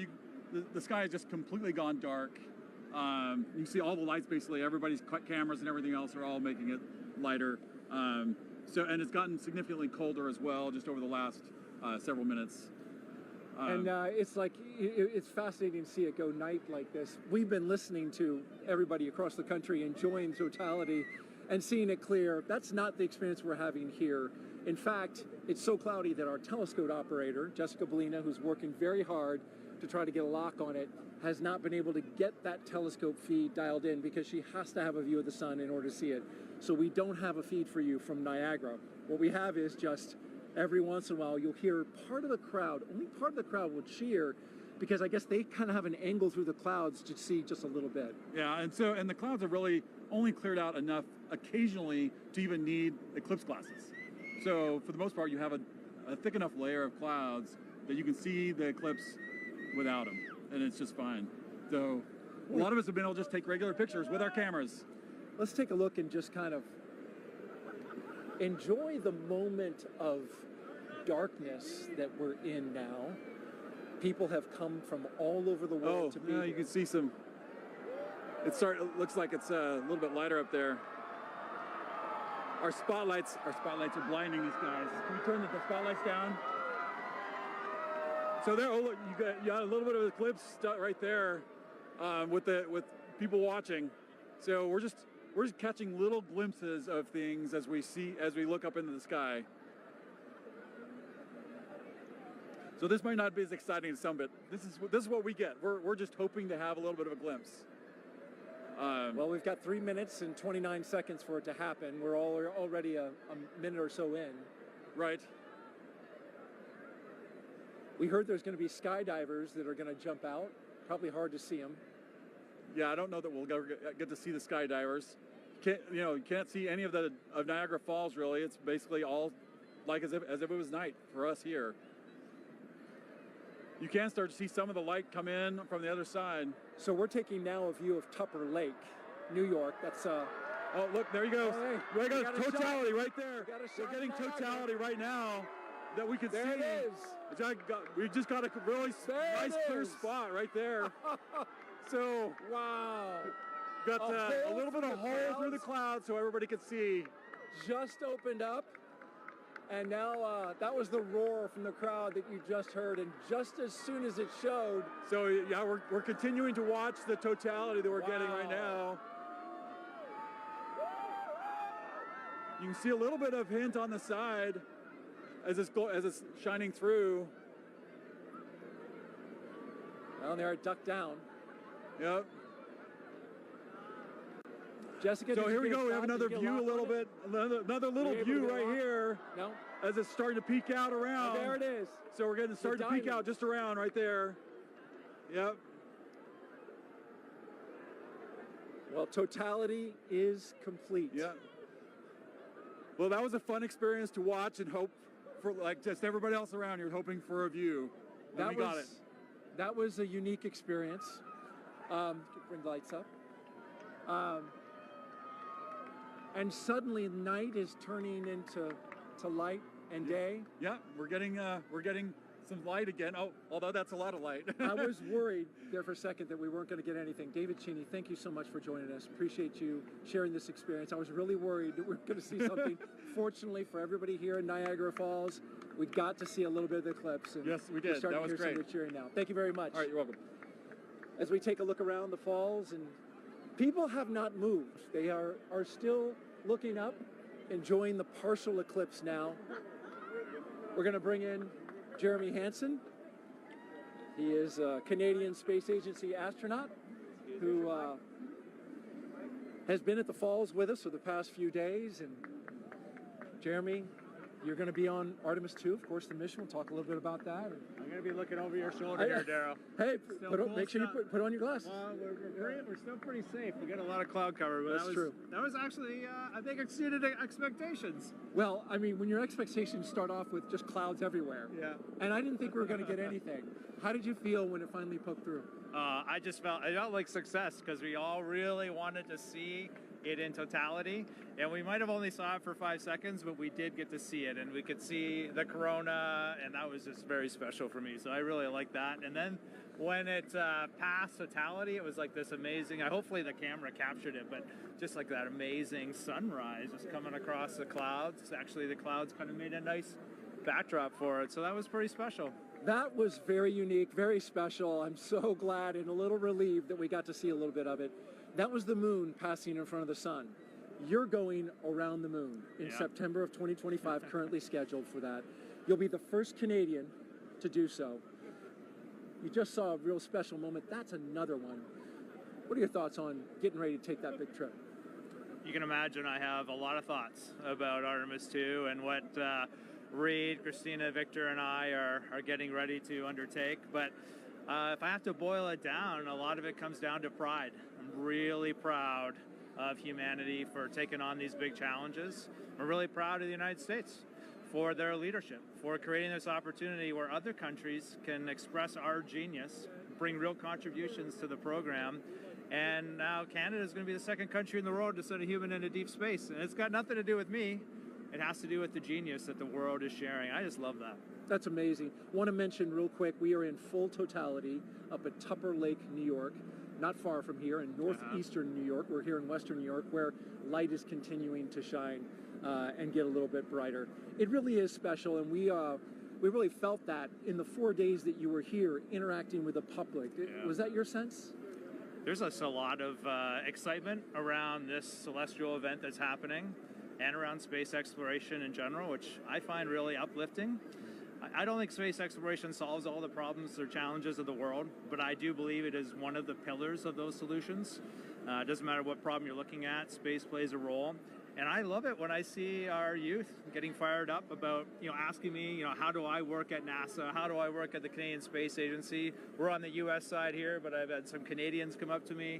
the sky has just completely gone dark. You see all the lights, basically, everybody's cameras and everything else are all making it lighter. And it's gotten significantly colder as well, just over the last several minutes. And it's like, it's fascinating to see it go night like this. We've been listening to everybody across the country enjoying totality and seeing it clear. That's not the experience we're having here. In fact, it's so cloudy that our telescope operator, Jessica Bellina, who's working very hard to try to get a lock on it, has not been able to get that telescope feed dialed in because she has to have a view of the sun in order to see it. So we don't have a feed for you from Niagara. What we have is just every once in a while you'll hear part of the crowd, only part of the crowd will cheer because I guess they kind of have an angle through the clouds to see just a little bit. Yeah, and the clouds have really only cleared out enough occasionally to even need eclipse glasses. So for the most part, you have a thick enough layer of clouds that you can see the eclipse without them, and it's just fine. So a lot of us have been able to just take regular pictures with our cameras. Let's take a look and just kind of enjoy the moment of darkness that we're in now. People have come from all over the world to be you can see some. It looks like it's a little bit lighter up there. Our spotlights are blinding these guys. Can we turn the spotlights down? So there, oh look, you got a little bit of eclipse right there. with people watching. So we're just catching little glimpses of things as we look up into the sky. So this might not be as exciting as some, but this is what we get. We're just hoping to have a little bit of a glimpse. Well, we've got 3 minutes and 29 seconds for it to happen. We're already a minute or so in. Right. We heard there's going to be skydivers that are going to jump out. Probably hard to see them. Yeah, I don't know that we'll ever get to see the skydivers. You can't see any of Niagara Falls really. It's basically all like as if it was night for us here. You can start to see some of the light come in from the other side. So we're taking now a view of Tupper Lake, New York. That's oh, look, there you go. Oh, hey, there goes Totality right there. We're getting Totality right now that we can see. There it is. We just got a really nice clear spot right there. So, wow. Got a little bit of hole through the clouds so everybody could see. Just opened up. And now that was the roar from the crowd that you just heard, and just as soon as it showed. So yeah, we're continuing to watch the totality that we're getting right now. You can see a little bit of hint on the side as it's shining through. Well, there it ducked down. Yep. Jessica, so here we go. We have another view, a little bit, another little view right here. No. As it's starting to peek out around. Oh, there it is. So we're getting starting to peek out just around right there. Yep. Well, Totality is complete. Yeah. Well, that was a fun experience to watch and hope for, like just everybody else around here hoping for a view. And we got it. That was a unique experience. Bring the lights up. And suddenly night is turning into light and day. Yeah, we're getting some light again. Oh, although that's a lot of light. I was worried there for a second that we weren't going to get anything. David Cheney, thank you so much for joining us. Appreciate you sharing this experience. I was really worried that we were going to see something. Fortunately for everybody here in Niagara Falls, we got to see a little bit of the eclipse. And yes, we did. That was great. Some of the cheering now. Thank you very much. All right, you're welcome. As we take a look around the falls, and people have not moved. They are still looking up, enjoying the partial eclipse now. We're going to bring in Jeremy Hansen. He is a Canadian Space Agency astronaut who has been at the falls with us for the past few days. And Jeremy, you're going to be on Artemis 2, of course, the mission. We'll talk a little bit about that. I'm going to be looking over your shoulder here, Daryl. Hey, make sure you put on your glasses. We're still pretty safe. We got a lot of cloud cover, but that's true. That was actually, I think, exceeded expectations. Well, I mean, when your expectations start off with just clouds everywhere. Yeah. And I didn't think we were going to get anything. How did you feel when it finally poked through? I felt like success because we all really wanted to see it in totality, and we might have only saw it for 5 seconds, but we did get to see it, and we could see the corona, and that was just very special for me. So I really like that. And then when it passed totality, it was like this amazing, hopefully the camera captured it, but just like that amazing sunrise just coming across the clouds. Actually, the clouds kind of made a nice backdrop for it, so that was pretty special. That was very unique, very special. I'm so glad and a little relieved that we got to see a little bit of it. That was the moon passing in front of the sun. You're going around the moon in September of 2025, currently scheduled for that. You'll be the first Canadian to do so. You just saw a real special moment. That's another one. What are your thoughts on getting ready to take that big trip? You can imagine I have a lot of thoughts about Artemis 2 and what Reed, Christina, Victor, and I are getting ready to undertake. But if I have to boil it down, a lot of it comes down to pride. I'm really proud of humanity for taking on these big challenges. I'm really proud of the United States for their leadership, for creating this opportunity where other countries can express our genius, bring real contributions to the program. And now Canada is going to be the second country in the world to send a human into deep space. And it's got nothing to do with me. It has to do with the genius that the world is sharing. I just love that. That's amazing. Want to mention real quick, we are in full totality up at Tupper Lake, New York, not far from here in northeastern New York. We're here in western New York where light is continuing to shine and get a little bit brighter. It really is special, and we really felt that in the 4 days that you were here interacting with the public. Was that your sense? there's just a lot of excitement around this celestial event that's happening and around space exploration in general, which I find really uplifting. I don't think space exploration solves all the problems or challenges of the world, but I do believe it is one of the pillars of those solutions. It doesn't matter what problem you're looking at, space plays a role. And I love it when I see our youth getting fired up about, asking me, how do I work at NASA? How do I work at the Canadian Space Agency? We're on the US side here, but I've had some Canadians come up to me.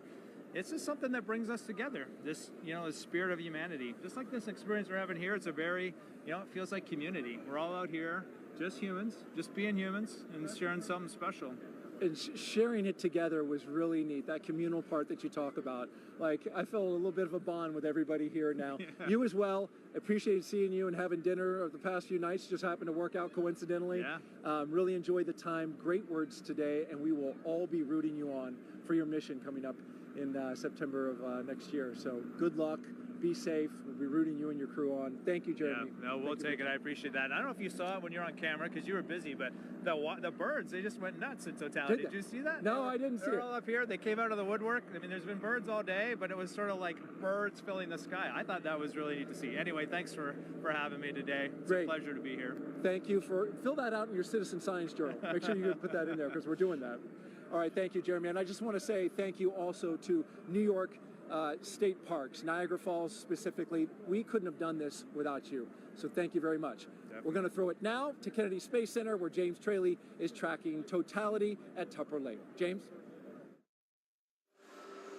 It's just something that brings us together. This, the spirit of humanity. Just like this experience we're having here, it's a very, it feels like community. We're all out here, just humans, just being humans and sharing something special. And sharing it together was really neat, that communal part that you talk about. Like, I felt a little bit of a bond with everybody here now. Yeah. You as well. Appreciated seeing you and having dinner over the past few nights. Just happened to work out coincidentally. Yeah. Really enjoyed the time. Great words today, and we will all be rooting you on for your mission coming up in September of next year. So good luck. Be safe. We'll be rooting you and your crew on. Thank you, Jeremy. Yeah, no, we'll take it. I appreciate that. And I don't know if you saw it when you were on camera because you were busy, but the birds, they just went nuts in Totality. Did you see that? No, I didn't see it. They're all up here. They came out of the woodwork. I mean, there's been birds all day, but it was sort of like birds filling the sky. I thought that was really neat to see. Anyway, thanks for having me today. It's a pleasure to be here. Thank you fill that out in your Citizen Science Journal. Make sure you put that in there because we're doing that. All right, thank you, Jeremy. And I just want to say thank you also to New York State Parks, Niagara Falls specifically. We couldn't have done this without you. So thank you very much. Definitely. We're going to throw it now to Kennedy Space Center where James Traley is tracking Totality at Tupper Lake. James?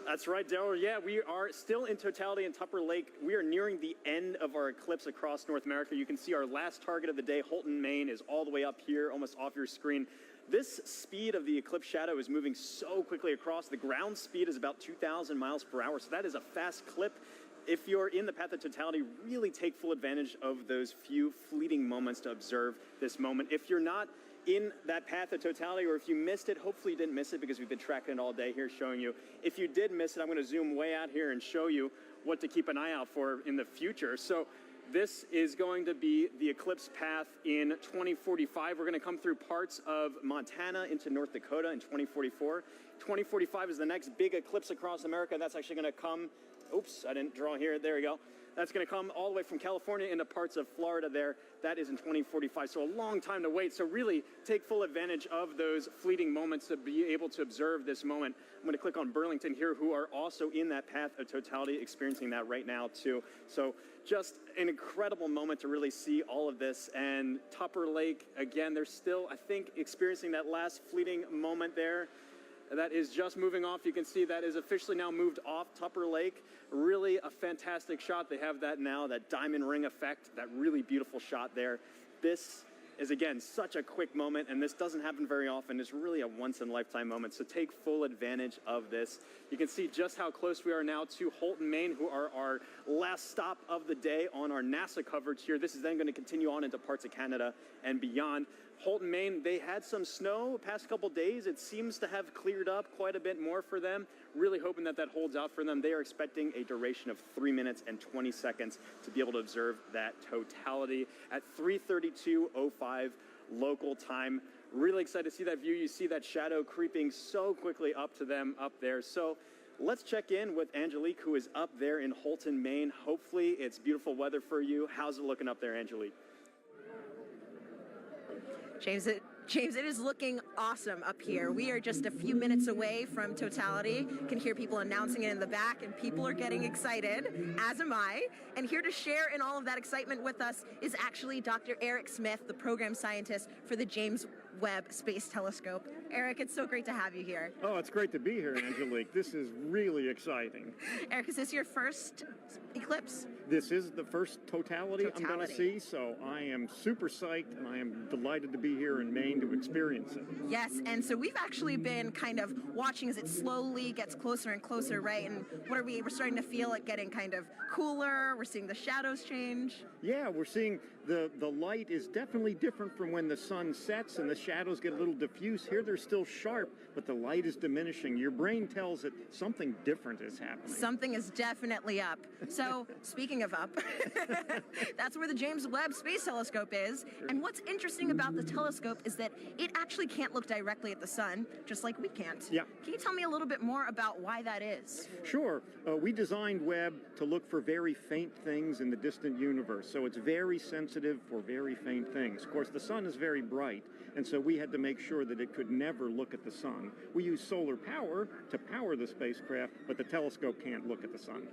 That's right, Daryl. Yeah, we are still in Totality in Tupper Lake. We are nearing the end of our eclipse across North America. You can see our last target of the day, Holton, Maine, is all the way up here, almost off your screen. This speed of the eclipse shadow is moving so quickly across. The ground speed is about 2,000 miles per hour, so that is a fast clip. If you're in the path of totality, really take full advantage of those few fleeting moments to observe this moment. If you're not in that path of totality, or if you missed it, hopefully you didn't miss it because we've been tracking it all day here showing you. If you did miss it, I'm going to zoom way out here and show you what to keep an eye out for in the future. So this is going to be the eclipse path in 2045. We're going to come through parts of Montana into North Dakota in 2044. 2045 is the next big eclipse across America. That's actually going to come, oops, I didn't draw here. There we go. That's going to come all the way from California into parts of Florida there. That is in 2045, so a long time to wait. So really take full advantage of those fleeting moments to be able to observe this moment. I'm going to click on Burlington here, who are also in that path of totality, experiencing that right now too. So just an incredible moment to really see all of this. And Tupper Lake, again, they're still, I think, experiencing that last fleeting moment there. That is just moving off. You can see that is officially now moved off Tupper Lake. Really a fantastic shot. They have that now, that diamond ring effect, that really beautiful shot there. This is, again, such a quick moment, and this doesn't happen very often. It's really a once-in-a-lifetime moment, so take full advantage of this. You can see just how close we are now to Holton, Maine, who are our last stop of the day on our NASA coverage here. This is then going to continue on into parts of Canada and beyond. Holton, Maine, they had some snow the past couple days. It seems to have cleared up quite a bit more for them. Really hoping that that holds out for them. They are expecting a duration of 3 minutes and 20 seconds to be able to observe that totality at 3:32:05 local time. Really excited to see that view. You see that shadow creeping so quickly up to them up there. So let's check in with Angelique, who is up there in Holton, Maine. Hopefully it's beautiful weather for you. How's it looking up there, Angelique? James, it is looking awesome up here. We are just a few minutes away from totality. Can hear people announcing it in the back, and people are getting excited, as am I. And here to share in all of that excitement with us is actually Dr. Eric Smith, the program scientist for the James Webb Space Telescope. Eric, it's so great to have you here. Oh, it's great to be here, Angelique. This is really exciting. Eric, is this your first eclipse? This is the first totality I'm going to see, so I am super psyched, and I am delighted to be here in Maine to experience it. Yes, and so we've actually been kind of watching as it slowly gets closer and closer, right? And what are we're starting to feel it getting kind of cooler. We're seeing the shadows change. Yeah, we're seeing the light is definitely different from when the sun sets and the shadows get a little diffuse. Here they're still sharp, but the light is diminishing. Your brain tells it something different is happening. Something is definitely up. So, speaking of up, that's where the James Webb Space Telescope is. And what's interesting about the telescope is that it actually can't look directly at the sun, just like we can't. Yeah. Can you tell me a little bit more about why that is? Sure. We designed Webb to look for very faint things in the distant universe, so it's very sensitive for very faint things. Of course, the sun is very bright, and so we had to make sure that it could never look at the sun. We use solar power to power the spacecraft, but the telescope can't look at the sun.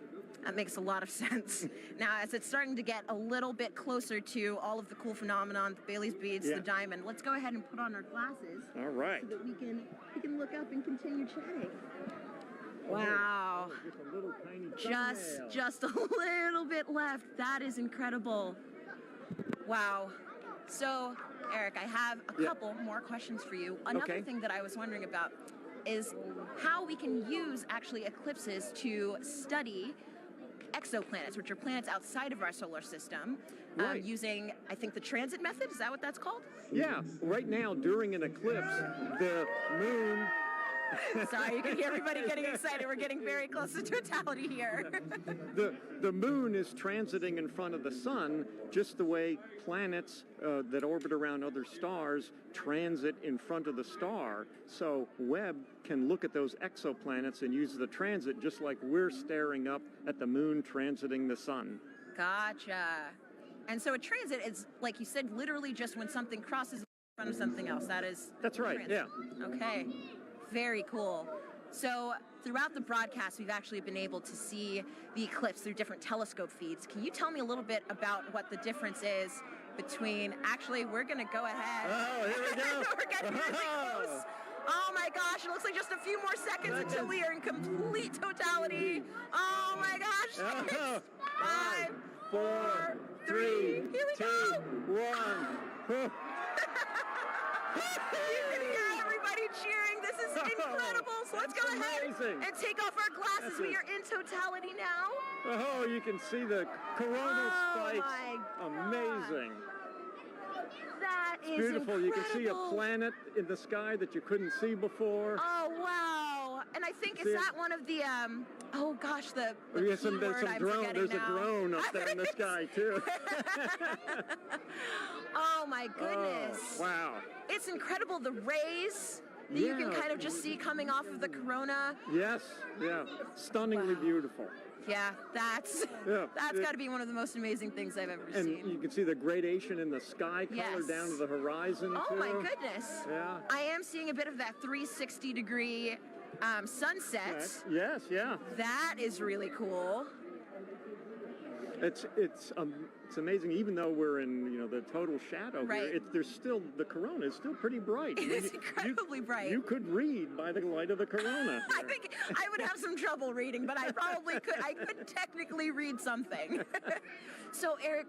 That makes a lot of sense. Now, as it's starting to get a little bit closer to all of the cool phenomenon, the Bailey's beads, the diamond, let's go ahead and put on our glasses. All right. So that we can look up and continue chatting. Wow. Just a little tiny Just a little bit left. That is incredible. Wow. So, Eric, I have a couple more questions for you. Another thing that I was wondering about is how we can use actually eclipses to study exoplanets, which are planets outside of our solar system, using, I think, the transit method. Is that what that's called? Yeah. Right now, during an eclipse, the moon... Sorry, you can hear everybody getting excited. We're getting very close to totality here. The moon is transiting in front of the sun just the way planets that orbit around other stars transit in front of the star. So Webb can look at those exoplanets and use the transit just like we're staring up at the moon transiting the sun. Gotcha. And so a transit is, like you said, literally just when something crosses in front of something else. That's right, transit. yeah. Okay. Very cool. So throughout the broadcast, we've actually been able to see the eclipse through different telescope feeds. Can you tell me a little bit about what the difference is between, actually, we're going to go ahead. Oh, here we go. We're getting really close. Oh my gosh, it looks like just a few more seconds until we are in complete totality. Oh my gosh. Oh. 5, 4, 3, here we go. 1. You can hear everybody cheering. This is incredible. So let's go ahead and take off our glasses. We are in totality now. Oh, you can see the coronal spikes. My Amazing. That is beautiful. Incredible. You can see a planet in the sky that you couldn't see before. Oh, wow. And I think, is that one of the, oh gosh, the there's some drone. There's a drone up there in the sky, too. Oh, my goodness. Oh, wow. It's incredible. The rays that you can kind of just see coming off of the corona. Yes, yeah. Stunningly beautiful. Yeah, that's got to be one of the most amazing things I've ever seen. And you can see the gradation in the sky color down to the horizon, Oh too. my goodness. Yeah. I am seeing a bit of that 360-degree sunset. Yes, yeah. That is really cool. It's amazing. Even though we're in the total shadow here, there's still the corona is still pretty bright. It is incredibly bright. You could read by the light of the corona. I think I would have some trouble reading, but I probably could. I could technically read something. So, Eric.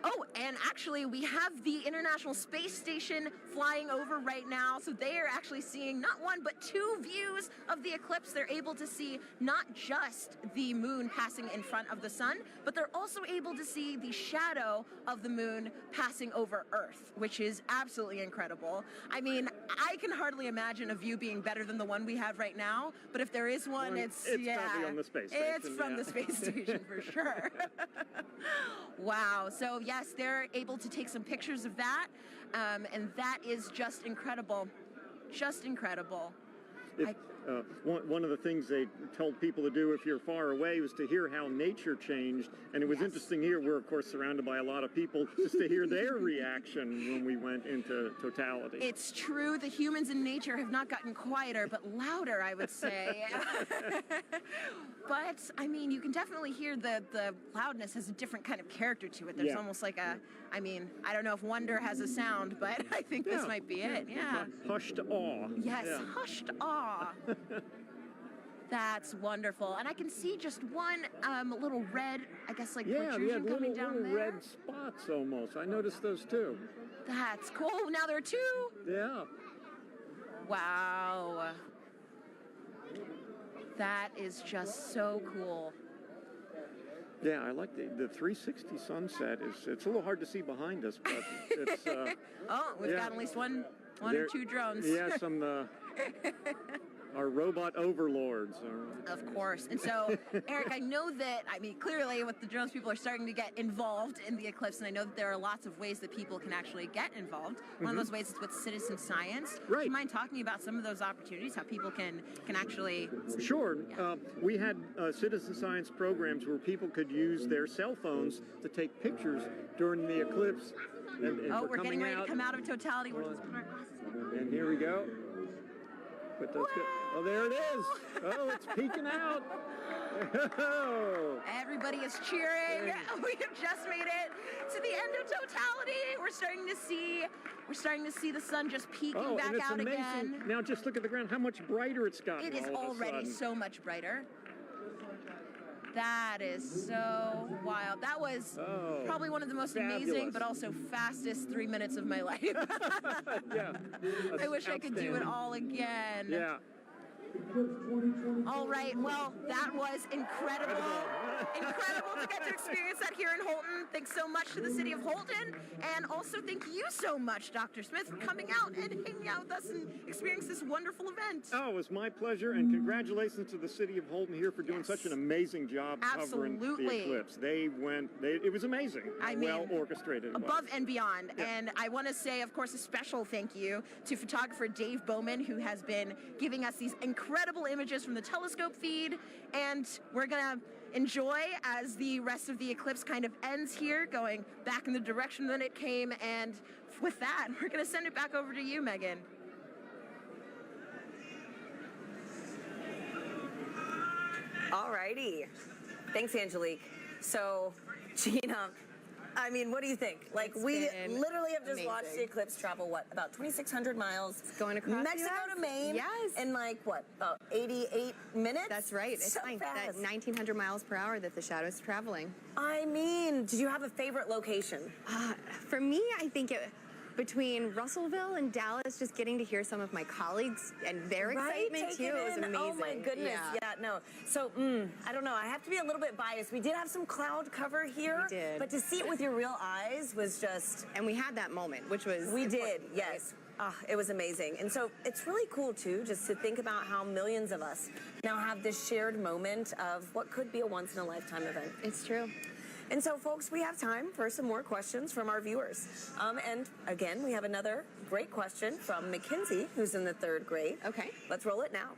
Oh, and actually, we have the International Space Station flying over right now. So they are actually seeing not one, but two views of the eclipse. They're able to see not just the moon passing in front of the sun, but they're also able to see the shadow of the moon passing over Earth, which is absolutely incredible. I mean, I can hardly imagine a view being better than the one we have right now. But if there is one, it's probably on the space station. It's from the space station for sure. Wow. So, yes, they're able to take some pictures of that, and that is just incredible. Just incredible. One of the things they told people to do if you're far away was to hear how nature changed, and it was interesting here. We're, of course, surrounded by a lot of people just to hear their reaction when we went into totality. It's true. The humans in nature have not gotten quieter, but louder, I would say. But, I mean, you can definitely hear the loudness has a different kind of character to it. There's almost like I mean, I don't know if wonder has a sound, but I think this might be it. Yeah. Hushed awe. Yes, hushed awe. That's wonderful. And I can see just one little red, I guess, like protrusion coming down little there. red spots almost. I noticed those too. That's cool. Now there are two. Yeah. Wow. That is just so cool. Yeah, I like the 360 sunset. It's a little hard to see behind us, but it's. Oh, we've got at least one or two drones. Yeah, some. Our robot overlords. Of course. And so, Eric, I know that, I mean, clearly with the drones, people are starting to get involved in the eclipse, and I know that there are lots of ways that people can actually get involved. One of those ways is with citizen science. Right. Do you mind talking about some of those opportunities, how people can actually... Sure. We had citizen science programs where people could use their cell phones to take pictures during the eclipse. And we're getting ready to come out of totality. We're just putting our glasses on. And here we go. But those oh, there it is. Oh, it's peeking out. Oh. Everybody is cheering. We have just made it to the end of totality. We're starting to see the sun just peeking back out amazing. Again. Now just look at the ground, how much brighter it's gotten. It is already so much brighter. That is so wild. That was probably one of the most amazing, but also fastest 3 minutes of my life. Yeah. I wish I could do it all again. Yeah. All right, well, that was incredible. Incredible to get to experience that here in Holton. Thanks so much to the city of Holton. And also thank you so much, Dr. Smith, for coming out and hanging out with us and experiencing this wonderful event. Oh, it was my pleasure, and congratulations to the city of Holton here for doing such an amazing job covering the eclipse. It was amazing. Well orchestrated. Above and beyond. Yeah. And I want to say, of course, a special thank you to photographer Dave Bowman, who has been giving us these incredible images from the telescope feed. And we're going to enjoy as the rest of the eclipse kind of ends here, going back in the direction that it came. And with that, we're going to send it back over to you, Megan. Alrighty. Thanks, Angelique. So, Gina, I mean, what do you think? Like, we literally have just watched the eclipse travel, what, about 2,600 miles? It's going across Mexico to Maine. Yes. In, like, what, about 88 minutes? That's right. It's so fine. fast. That 1,900 miles per hour that the shadow is traveling. I mean, did you have a favorite location? For me, I think between Russellville and Dallas, just getting to hear some of my colleagues and their excitement too, it was amazing. Oh my goodness, yeah, no. So, I don't know, I have to be a little bit biased. We did have some cloud cover here, we did. But to see it with your real eyes was just... And we had that moment, which was We did, yes. It was amazing. And so it's really cool too, just to think about how millions of us now have this shared moment of what could be a once-in-a-lifetime event. It's true. And so, folks, we have time for some more questions from our viewers. And again, we have another great question from Mackenzie, who's in the 3rd grade. Okay. Let's roll it now.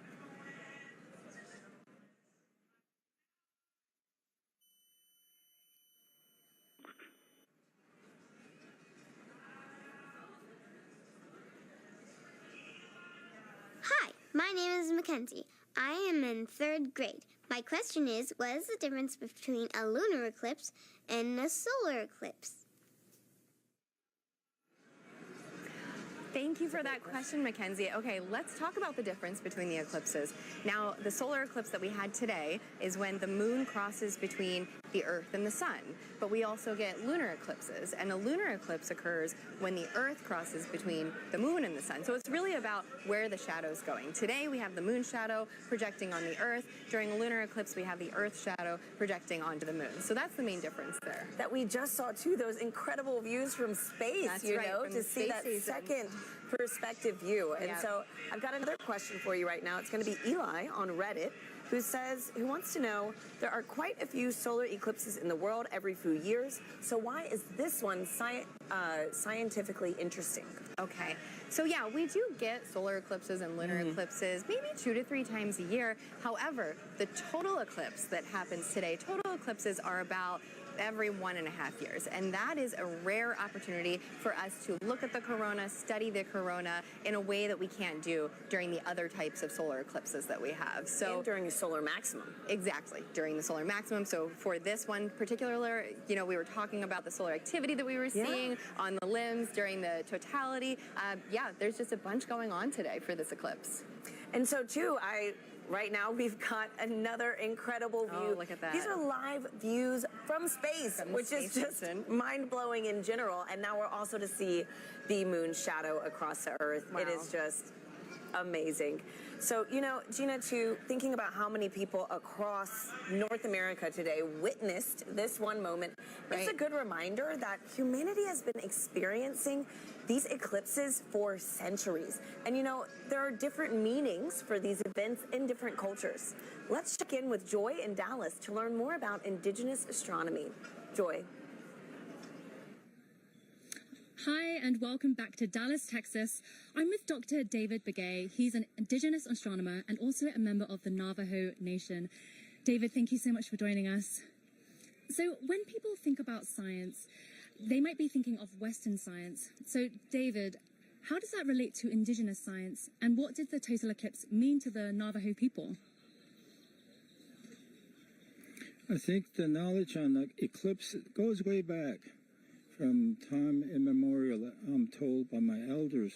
Hi, my name is Mackenzie. I am in 3rd grade. My question is, what is the difference between a lunar eclipse and a solar eclipse? Thank you for that question, Mackenzie. Okay, let's talk about the difference between the eclipses. Now, the solar eclipse that we had today is when the moon crosses between the Earth and the sun. But we also get lunar eclipses, and a lunar eclipse occurs when the Earth crosses between the moon and the sun. So it's really about where the shadow's going. Today, we have the moon shadow projecting on the Earth. During a lunar eclipse, we have the Earth shadow projecting onto the moon. So that's the main difference there. That we just saw, too, those incredible views from space, That's you right, know, from to see that second perspective view. And so I've got another question for you right now. It's going to be Eli on Reddit, who wants to know, there are quite a few solar eclipses in the world every few years. So why is this one scientifically interesting? Okay. So yeah, we do get solar eclipses and lunar eclipses maybe 2 to 3 times a year. However, the total eclipse that happens today, total eclipses are about every 1.5 years. And that is a rare opportunity for us to look at the corona, study the corona in a way that we can't do during the other types of solar eclipses that we have. So and during the solar maximum. Exactly, during the solar maximum. So for this one particular, you know, we were talking about the solar activity that we were seeing on the limbs during the totality. Yeah, there's just a bunch going on today for this eclipse. And so too, right now, we've got another incredible view. Oh, look at that. These are live views from space, which is just mind-blowing in general. And now we're also to see the moon shadow across the Earth. Wow. It is just amazing. So, you know, Gina, too, thinking about how many people across North America today witnessed this one moment, it's a good reminder that humanity has been experiencing these eclipses for centuries. And, you know, there are different meanings for these events in different cultures. Let's check in with Joy in Dallas to learn more about indigenous astronomy. Joy. Hi, and welcome back to Dallas, Texas. I'm with Dr. David Begay. He's an indigenous astronomer and also a member of the Navajo Nation. David, thank you so much for joining us. So when people think about science, they might be thinking of Western science. So David, how does that relate to indigenous science? And what did the total eclipse mean to the Navajo people? I think the knowledge on the eclipse goes way back. From time immemorial, I'm told by my elders.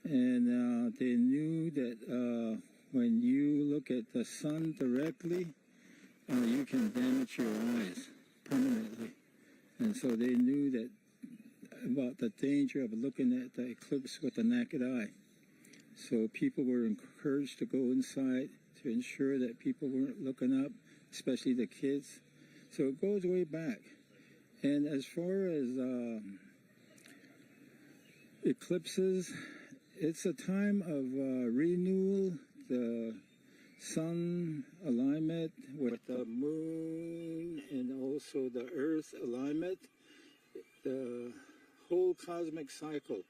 And they knew that when you look at the sun directly, you can damage your eyes permanently. And so they knew that about the danger of looking at the eclipse with the naked eye. So people were encouraged to go inside to ensure that people weren't looking up, especially the kids. So it goes way back. And as far as eclipses, it's a time of renewal, the sun alignment with the moon and also the earth alignment. The whole cosmic cycle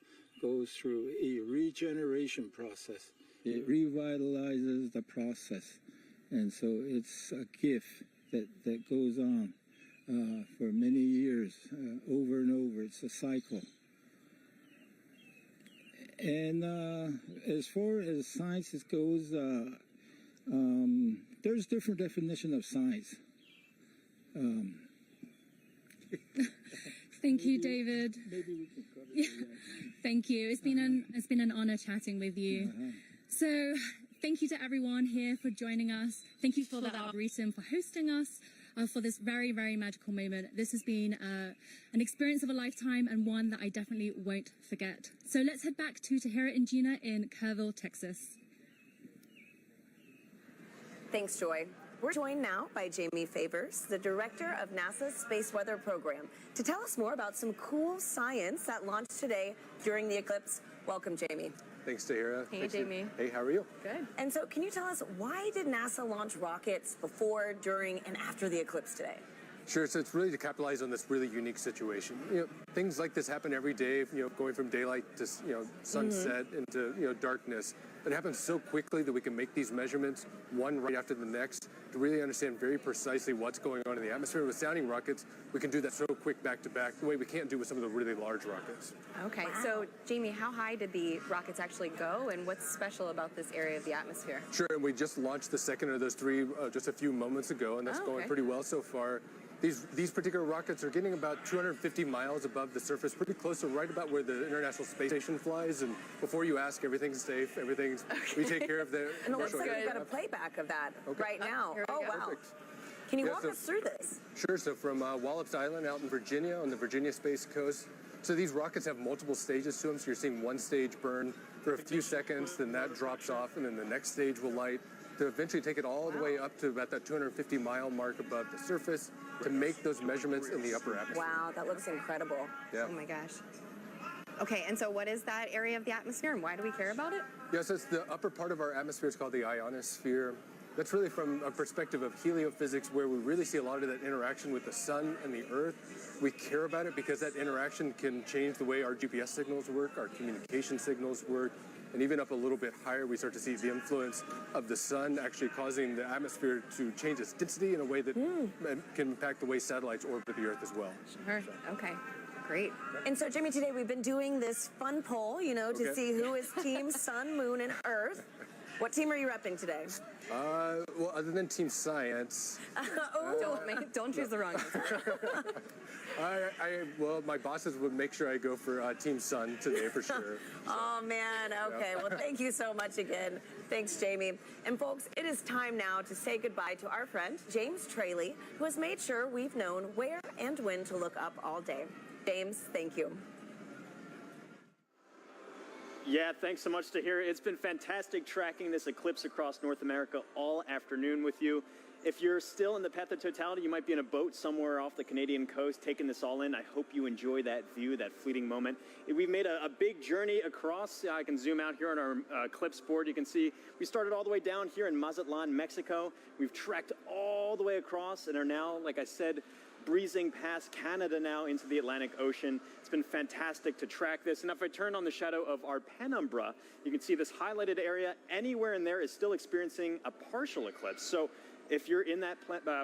goes through a regeneration process. It revitalizes the process. And so it's a gift that goes on. For many years, over and over. It's a cycle. And as far as science goes, there's different definition of science. Thank you, David. Thank you. It's been an honor chatting with you. So thank you to everyone here for joining us. Thank you for the Arboretum for hosting us. For this very, very magical moment. This has been an experience of a lifetime and one that I definitely won't forget. So let's head back to Tahira and Gina in Kerrville, Texas. Thanks, Joy. We're joined now by Jamie Favors, the director of NASA's Space Weather Program, to tell us more about some cool science that launched today during the eclipse. Welcome, Jamie. Thanks, Tahira. Hey, Thanks, Jamie. Hey, how are you? Good. And so can you tell us, why did NASA launch rockets before, during, and after the eclipse today? Sure, so it's really to capitalize on this really unique situation. You know, things like this happen every day, you know, going from daylight to, you know, sunset into, you know, darkness. It happens so quickly that we can make these measurements, one right after the next, to really understand very precisely what's going on in the atmosphere. With sounding rockets, we can do that so quick back to back, the way we can't do with some of the really large rockets. Okay, so Jamie, how high did the rockets actually go, and what's special about this area of the atmosphere? Sure, and we just launched the second of those three just a few moments ago, and that's going pretty well so far. These particular rockets are getting about 250 miles above the surface, pretty close to right about where the International Space Station flies. And before you ask, everything's safe. Everything's we take care of the. And it looks like we've got a playback of that right now. Oh, wow. Perfect. Can you walk us through this? Sure. So from Wallops Island out in Virginia on the Virginia Space Coast. So these rockets have multiple stages to them. So you're seeing one stage burn for a few seconds, then that drops off, and then the next stage will light to eventually take it all the way up to about that 250-mile mark above the surface to make those measurements in the upper atmosphere. Wow, that looks incredible. Yeah. Oh my gosh. Okay, and so what is that area of the atmosphere, and why do we care about it? Yes, it's the upper part of our atmosphere. It's called the ionosphere. That's really from a perspective of heliophysics, where we really see a lot of that interaction with the sun and the earth. We care about it because that interaction can change the way our GPS signals work, our communication signals work, and even up a little bit higher, we start to see the influence of the sun actually causing the atmosphere to change its density in a way that can impact the way satellites orbit the Earth as well. Sure. Okay. Great. And so, Jimmy, today we've been doing this fun poll, you know, to see who is Team Sun, Moon, and Earth. What team are you repping today? Well, other than Team Science. Don't choose the wrong answer. Well, my bosses would make sure I go for Team Sun today for sure. Oh, man. Okay. Well, thank you so much again. Thanks, Jamie. And folks, it is time now to say goodbye to our friend, James Traley, who has made sure we've known where and when to look up all day. James, thank you. Yeah, thanks so much, Tahira. It's been fantastic tracking this eclipse across North America all afternoon with you. If you're still in the path of totality, you might be in a boat somewhere off the Canadian coast taking this all in. I hope you enjoy that view, that fleeting moment. We've made a big journey across. I can zoom out here on our eclipse board. You can see we started all the way down here in Mazatlan, Mexico. We've trekked all the way across and are now, like I said, breezing past Canada now into the Atlantic Ocean. It's been fantastic to track this. And if I turn on the shadow of our penumbra, you can see this highlighted area. Anywhere in there is still experiencing a partial eclipse. So if you're in that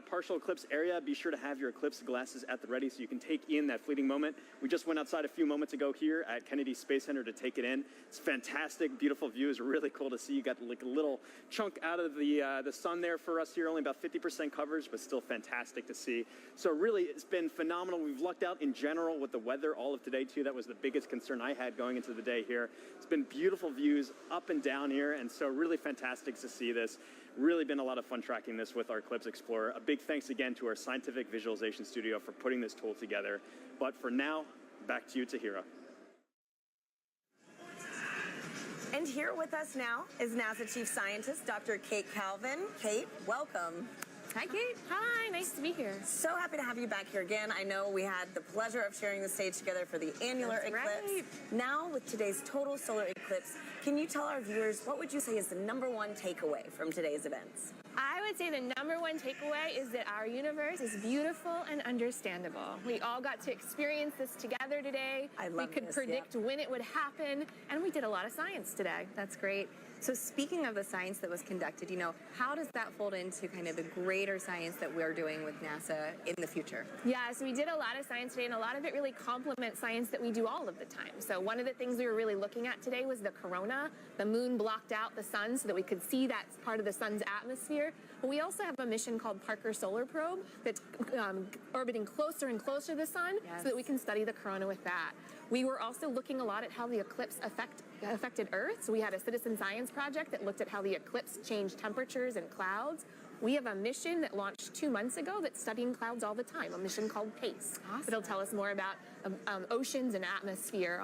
partial eclipse area, be sure to have your eclipse glasses at the ready so you can take in that fleeting moment. We just went outside a few moments ago here at Kennedy Space Center to take it in. It's fantastic, beautiful view. It's really cool to see. You got like a little chunk out of the sun there for us here, only about 50% coverage, but still fantastic to see. So really, it's been phenomenal. We've lucked out in general with the weather all of today too. That was the biggest concern I had going into the day here. It's been beautiful views up and down here, and so really fantastic to see this. Really been a lot of fun tracking this with our Eclipse Explorer. A big thanks again to our scientific visualization studio for putting this tool together. But for now, back to you, Tahira. And here with us now is NASA Chief Scientist, Dr. Kate Calvin. Kate, welcome. Hi, Kate. Hi, nice to be here. So happy to have you back here again. I know we had the pleasure of sharing the stage together for the annular eclipse. Right. Now, with today's total solar eclipse, can you tell our viewers what would you say is the #1 takeaway from today's events? I would say the #1 takeaway is that our universe is beautiful and understandable. We all got to experience this together today. We could predict when it would happen, and we did a lot of science today. That's great. So speaking of the science that was conducted, how does that fold into kind of the greater science that we're doing with NASA in the future? Yeah, so we did a lot of science today, and a lot of it really complements science that we do all of the time. So one of the things we were really looking at today was the corona. The moon blocked out the sun so that we could see that part of the sun's atmosphere. But we also have a mission called Parker Solar Probe that's orbiting closer and closer to the sun so that we can study the corona with that. We were also looking a lot at how the eclipse affected Earth. So we had a citizen science project that looked at how the eclipse changed temperatures and clouds. We have a mission that launched 2 months ago that's studying clouds all the time, a mission called PACE. Awesome. It'll tell us more about oceans and atmosphere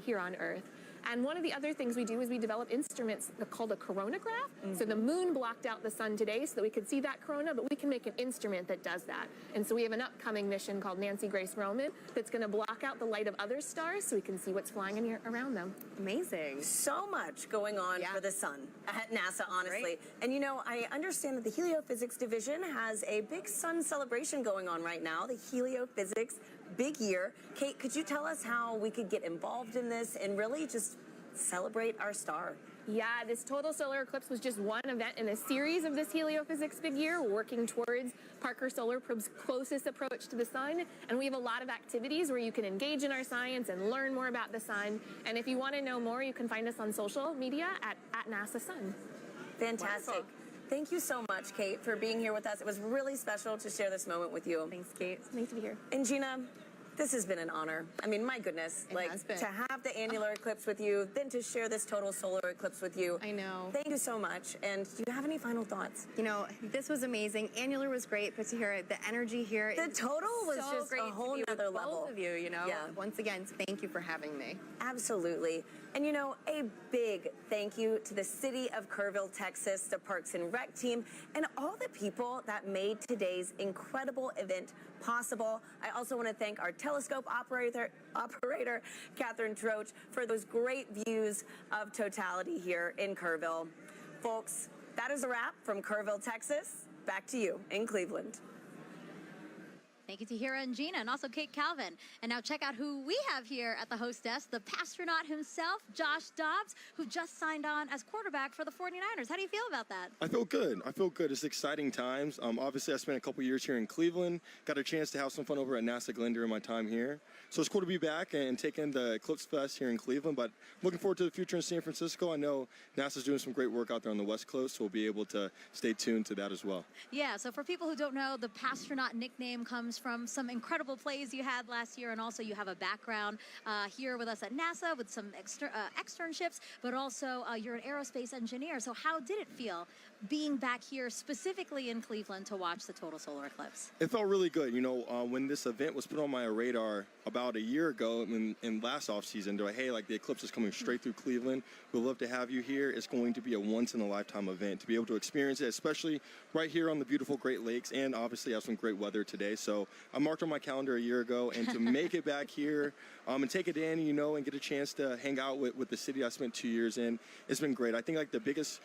here on Earth. And one of the other things we do is we develop instruments called a coronagraph. So the moon blocked out the sun today so that we could see that corona, but we can make an instrument that does that. And so we have an upcoming mission called Nancy Grace Roman that's going to block out the light of other stars so we can see what's flying in here around them. Amazing. So much going on for the sun at NASA, honestly. Great. And I understand that the Heliophysics Division has a big sun celebration going on right now, the Heliophysics Big Year. Kate, could you tell us how we could get involved in this and really just celebrate our star? Yeah, this total solar eclipse was just one event in a series of this Heliophysics Big Year, working towards Parker Solar Probe's closest approach to the sun. And we have a lot of activities where you can engage in our science and learn more about the sun. And if you want to know more, you can find us on social media at NASA Sun. Fantastic. Wonderful. Thank you so much, Kate, for being here with us. It was really special to share this moment with you. Thanks, Kate. It's nice to be here. And Gina, this has been an honor. I mean, my goodness, to have the annular eclipse with you, then to share this total solar eclipse with you. I know. Thank you so much. And do you have any final thoughts? This was amazing. Annular was great, but to hear the energy here. The total was so just great a whole to be with nother level. both of you, Yeah. Once again, thank you for having me. Absolutely. And a big thank you to the city of Kerrville, Texas, the Parks and Rec team, and all the people that made today's incredible event possible. I also want to thank our telescope operator, Catherine Troach, for those great views of totality here in Kerrville. Folks, that is a wrap from Kerrville, Texas. Back to you in Cleveland. Thank you to Tahira and Gina, and also Kate Calvin. And now check out who we have here at the host desk, the pastronaut himself, Josh Dobbs, who just signed on as quarterback for the 49ers. How do you feel about that? I feel good. It's exciting times. Obviously, I spent a couple years here in Cleveland, got a chance to have some fun over at NASA Glenn during my time here. So it's cool to be back and taking the Eclipse Fest here in Cleveland, but looking forward to the future in San Francisco. I know NASA's doing some great work out there on the West Coast, so we'll be able to stay tuned to that as well. Yeah, so for people who don't know, the pastronaut nickname comes from some incredible plays you had last year, and also you have a background here with us at NASA with some externships, but also you're an aerospace engineer. So how did it feel being back here specifically in Cleveland to watch the total solar eclipse? It felt really good. You know, when this event was put on my radar about a year ago in last off season, they're like, hey, like the eclipse is coming straight through Cleveland. We'd love to have you here. It's going to be a once in a lifetime event to be able to experience it, especially right here on the beautiful Great Lakes, and obviously have some great weather today. So I marked on my calendar a year ago, and to make it back here and take it in, you know, and get a chance to hang out with the city I spent 2 years in, it's been great. I think like the biggest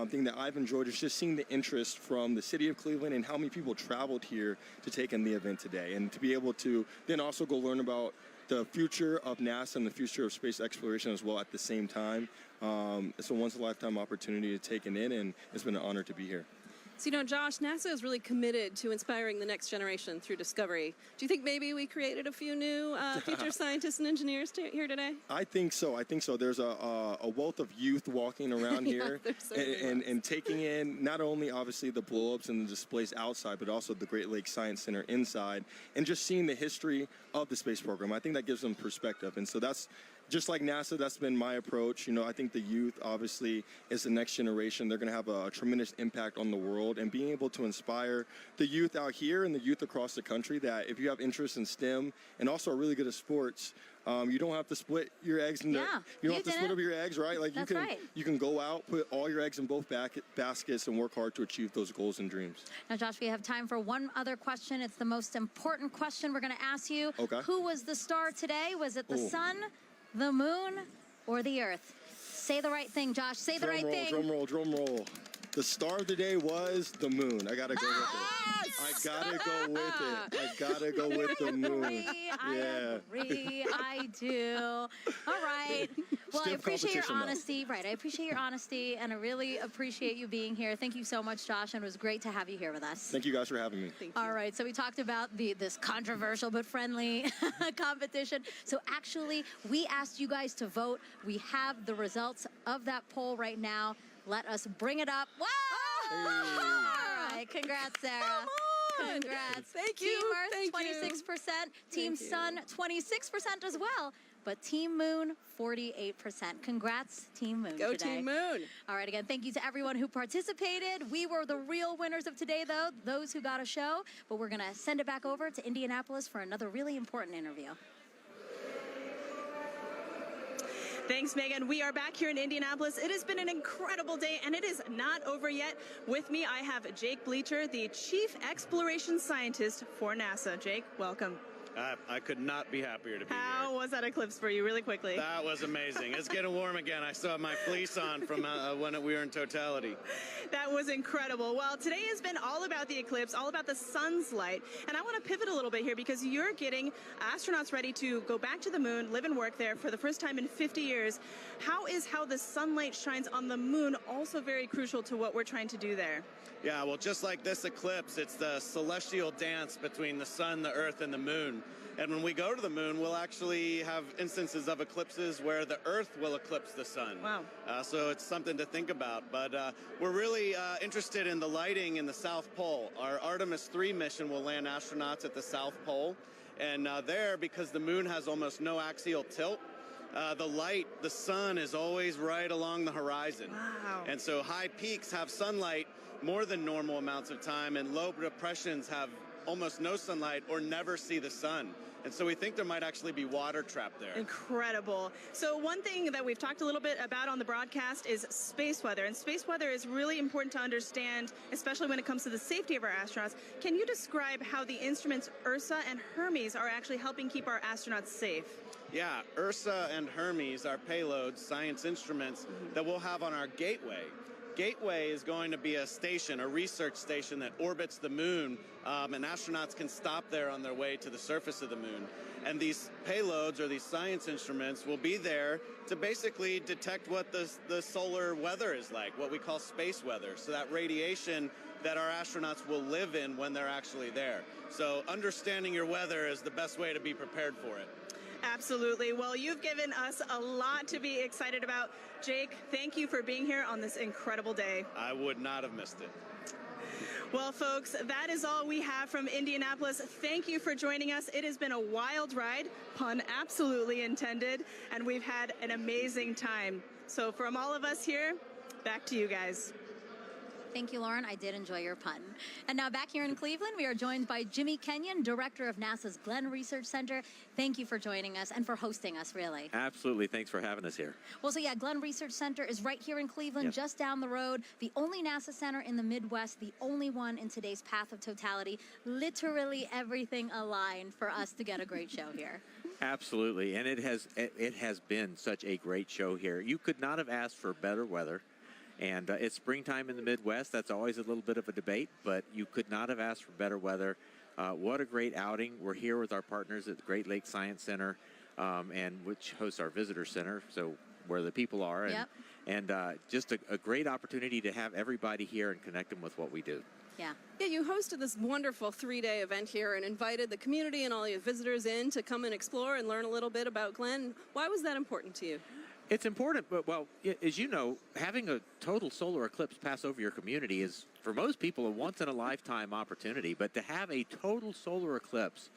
thing that I've enjoyed is just seeing the interest from the city of Cleveland and how many people traveled here to take in the event today, and to be able to then also go learn about the future of NASA and the future of space exploration as well at the same time. It's a once-in-a-lifetime opportunity to take it in, and it's been an honor to be here. So, you know, Josh, NASA is really committed to inspiring the next generation through discovery. Do you think maybe we created a few new future scientists and engineers here today? I think so. I think so. There's a wealth of youth walking around here and taking in not only obviously the blow-ups and the displays outside, but also the Great Lakes Science Center inside, and just seeing the history of the space program. I think that gives them perspective. And so that's just like NASA, that's been my approach. You know, I think the youth obviously is the next generation. They're going to have a tremendous impact on the world, and being able to inspire the youth out here and the youth across the country that if you have interest in STEM and also are really good at sports, you don't have to split your eggs in you don't have to split up your eggs, right? Like you can go out, put all your eggs in both baskets and work hard to achieve those goals and dreams. Now, Josh, we have time for one other question. It's the most important question we're going to ask you. Okay. Who was the star today? Was it the sun, the moon, or the earth? Say the right thing, Josh. Say the right thing. Drum roll, drum roll. The star of the day was the moon. I gotta go with it. I gotta go with it. I gotta go with the moon. I agree. I do. All right. Well, I appreciate your honesty. Right. I appreciate your honesty, and I really appreciate you being here. Thank you so much, Josh, and it was great to have you here with us. Thank you guys for having me. All right. So we talked about this controversial but friendly competition. So actually, we asked you guys to vote. We have the results of that poll right now. Let us bring it up. Wow! Hey. All right. Congrats, Sarah. Congrats. Thank Team you. Earth, 26%. Team Sun, 26% as well. But Team Moon, 48%. Congrats, Team Moon. Go today. Team Moon. All right, again, thank you to everyone who participated. We were the real winners of today, though, those who got a show. But we're going to send it back over to Indianapolis for another really important interview. Thanks, Megan. We are back here in Indianapolis. It has been an incredible day, and it is not over yet. With me, I have Jake Bleacher, the Chief Exploration Scientist for NASA. Jake, welcome. I could not be happier to be here. How was that eclipse for you, really quickly? That was amazing. It's getting warm again. I still have my fleece on from when we were in Totality. That was incredible. Well, today has been all about the eclipse, all about the sun's light. And I want to pivot a little bit here because you're getting astronauts ready to go back to the moon, live and work there for the first time in 50 years. How the sunlight shines on the moon also very crucial to what we're trying to do there? Yeah, well, just like this eclipse, it's the celestial dance between the sun, the earth, and the moon. And when we go to the moon, we'll actually have instances of eclipses where the Earth will eclipse the sun. Wow. So it's something to think about. But we're really interested in the lighting in the South Pole. Our Artemis 3 mission will land astronauts at the South Pole. And there, because the moon has almost no axial tilt, the sun is always right along the horizon. Wow. And so high peaks have sunlight more than normal amounts of time, and low depressions have almost no sunlight or never see the sun. And so we think there might actually be water trapped there. Incredible. So one thing that we've talked a little bit about on the broadcast is space weather. And space weather is really important to understand, especially when it comes to the safety of our astronauts. Can you describe how the instruments Ursa and Hermes are actually helping keep our astronauts safe? Yeah, Ursa and Hermes are payloads, science instruments that we'll have on our Gateway. Gateway is going to be a station, a research station that orbits the moon, and astronauts can stop there on their way to the surface of the moon. And these payloads, or these science instruments, will be there to basically detect what the solar weather is like, what we call space weather. So that radiation that our astronauts will live in when they're actually there. So understanding your weather is the best way to be prepared for it. Absolutely. Well, you've given us a lot to be excited about. Jake, thank you for being here on this incredible day. I would not have missed it. Well, folks, that is all we have from Indianapolis. Thank you for joining us. It has been a wild ride, pun absolutely intended, and we've had an amazing time. So from all of us here, back to you guys. Thank you, Lauren. I did enjoy your pun. And now back here in Cleveland, we are joined by Jimmy Kenyon, Director of NASA's Glenn Research Center. Thank you for joining us and for hosting us, really. Absolutely. Thanks for having us here. Well, so yeah, Glenn Research Center is right here in Cleveland, just down the road. The only NASA center in the Midwest, the only one in today's path of totality. Literally everything aligned for us to get a great show here. Absolutely. And it has been such a great show here. You could not have asked for better weather. And it's springtime in the Midwest. That's always a little bit of a debate, but you could not have asked for better weather. What a great outing. We're here with our partners at the Great Lakes Science Center, and which hosts our visitor center, so where the people are. And just a great opportunity to have everybody here and connect them with what we do. Yeah. Yeah, you hosted this wonderful 3-day event here and invited the community and all your visitors in to come and explore and learn a little bit about Glenn. Why was that important to you? It's important, but, well, as you know, having a total solar eclipse pass over your community is, for most people, a once-in-a-lifetime opportunity. But to have a total solar eclipse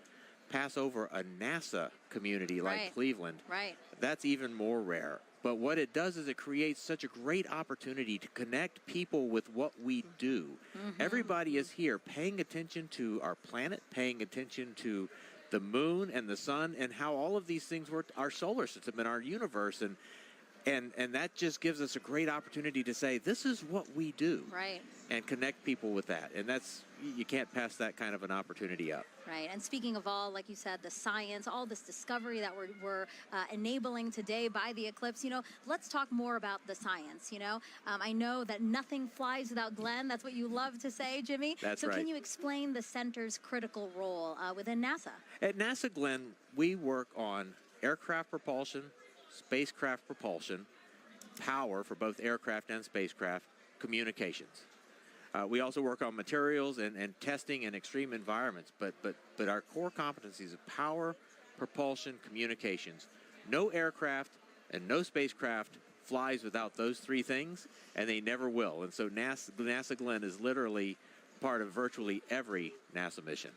pass over a NASA community like Cleveland, that's even more rare. But what it does is it creates such a great opportunity to connect people with what we do. Everybody is here paying attention to our planet, paying attention to the moon and the sun and how all of these things work, our solar system and our universe. And that just gives us a great opportunity to say, this is what we do. And connect people with that. And you can't pass that kind of an opportunity up. Right. And speaking of all, like you said, the science, all this discovery that we're enabling today by the eclipse, let's talk more about the science, I know that nothing flies without Glenn. That's what you love to say, Jimmy. That's right. So can you explain the center's critical role within NASA? At NASA Glenn, we work on aircraft propulsion, spacecraft propulsion, power for both aircraft and spacecraft, communications. We also work on materials and testing in extreme environments, but our core competencies of power, propulsion, communications. No aircraft and no spacecraft flies without those three things, and they never will. And so NASA Glenn is literally part of virtually every NASA mission.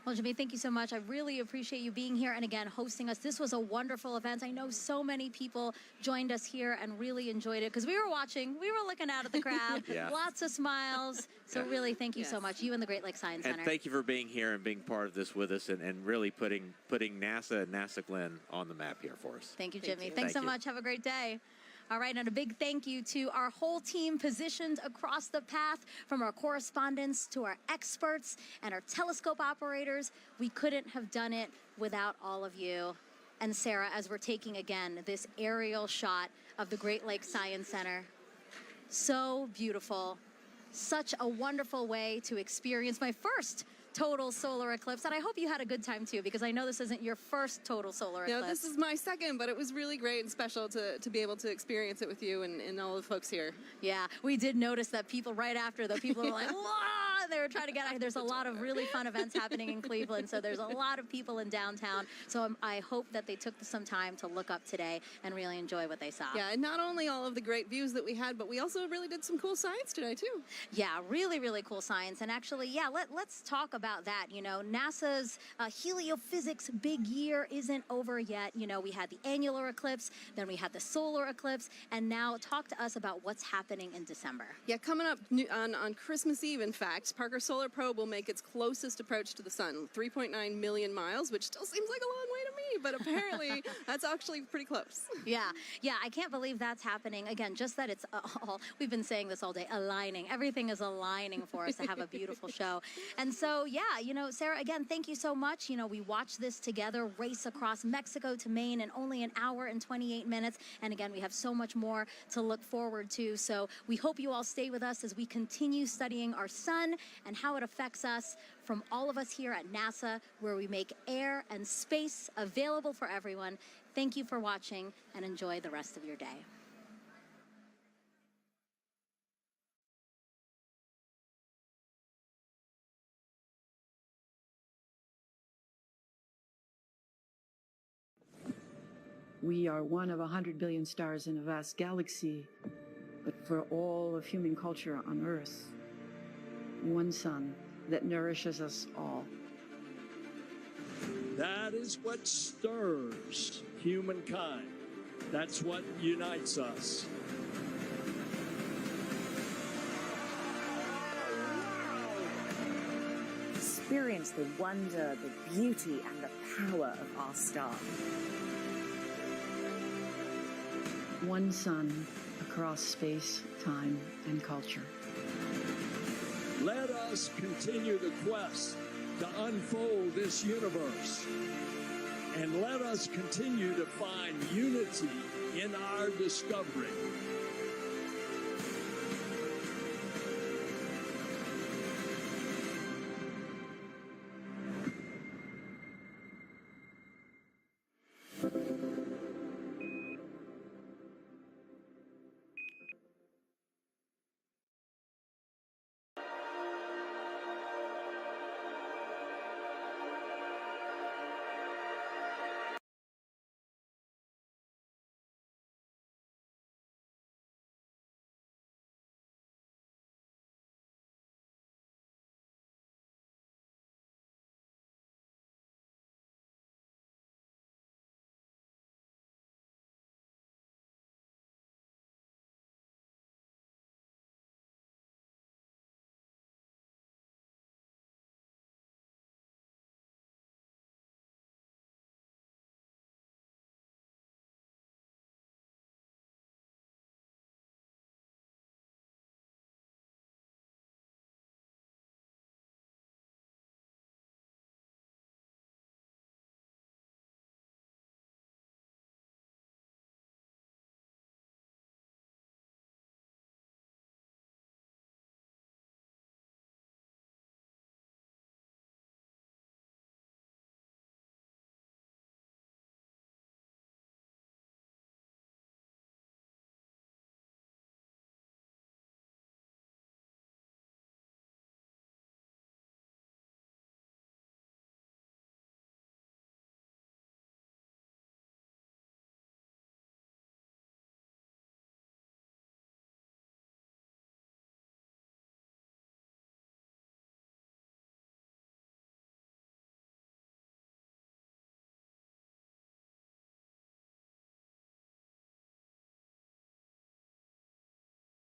Well, Jimmy, thank you so much. I really appreciate you being here and, again, hosting us. This was a wonderful event. I know so many people joined us here and really enjoyed it because we were watching. We were looking out at the crowd. Lots of smiles. So really, thank you so much, you and the Great Lakes Science Center. And thank you for being here and being part of this with us and really putting NASA and NASA Glenn on the map here for us. Thank you, Jimmy. Thanks so much. Have a great day. All right, and a big thank you to our whole team positioned across the path, from our correspondents to our experts and our telescope operators. We couldn't have done it without all of you. And Sarah, as we're taking again this aerial shot of the Great Lakes Science Center, so beautiful. Such a wonderful way to experience my first total solar eclipse, and I hope you had a good time too, because I know this isn't your first total solar eclipse. No, this is my second, but it was really great and special to be able to experience it with you and all the folks here. Yeah, we did notice that people right after, the people were like, whoa, they were trying to get out. There's a lot of really fun events happening in Cleveland, so there's a lot of people in downtown. So I hope that they took some time to look up today and really enjoy what they saw. Yeah, and not only all of the great views that we had, but we also really did some cool science today too. Yeah, really, really cool science. And actually, yeah, let's talk about that. NASA's heliophysics big year isn't over yet. We had the annular eclipse, then we had the solar eclipse, and now talk to us about what's happening in December. Yeah, coming up on Christmas Eve, in fact, Parker Solar Probe will make its closest approach to the sun, 3.9 million miles, which still seems like a long way to me, but apparently that's actually pretty close. Yeah, I can't believe that's happening. Again, just that it's all, we've been saying this all day, aligning. Everything is aligning for us to have a beautiful show. And so, yeah, Sarah, again, thank you so much. We watched this together, race across Mexico to Maine in only an hour and 28 minutes. And again, we have so much more to look forward to. So we hope you all stay with us as we continue studying our sun and how it affects us, from all of us here at NASA, where we make air and space available for everyone. Thank you for watching, and enjoy the rest of your day. We are one of 100 billion stars in a vast galaxy, but for all of human culture on Earth, one sun that nourishes us all. That is what stirs humankind. That's what unites us. experience the wonder, the beauty, and the power of our star. One sun across space, time, and culture. Let us continue the quest to unfold this universe. And let us continue to find unity in our discovery.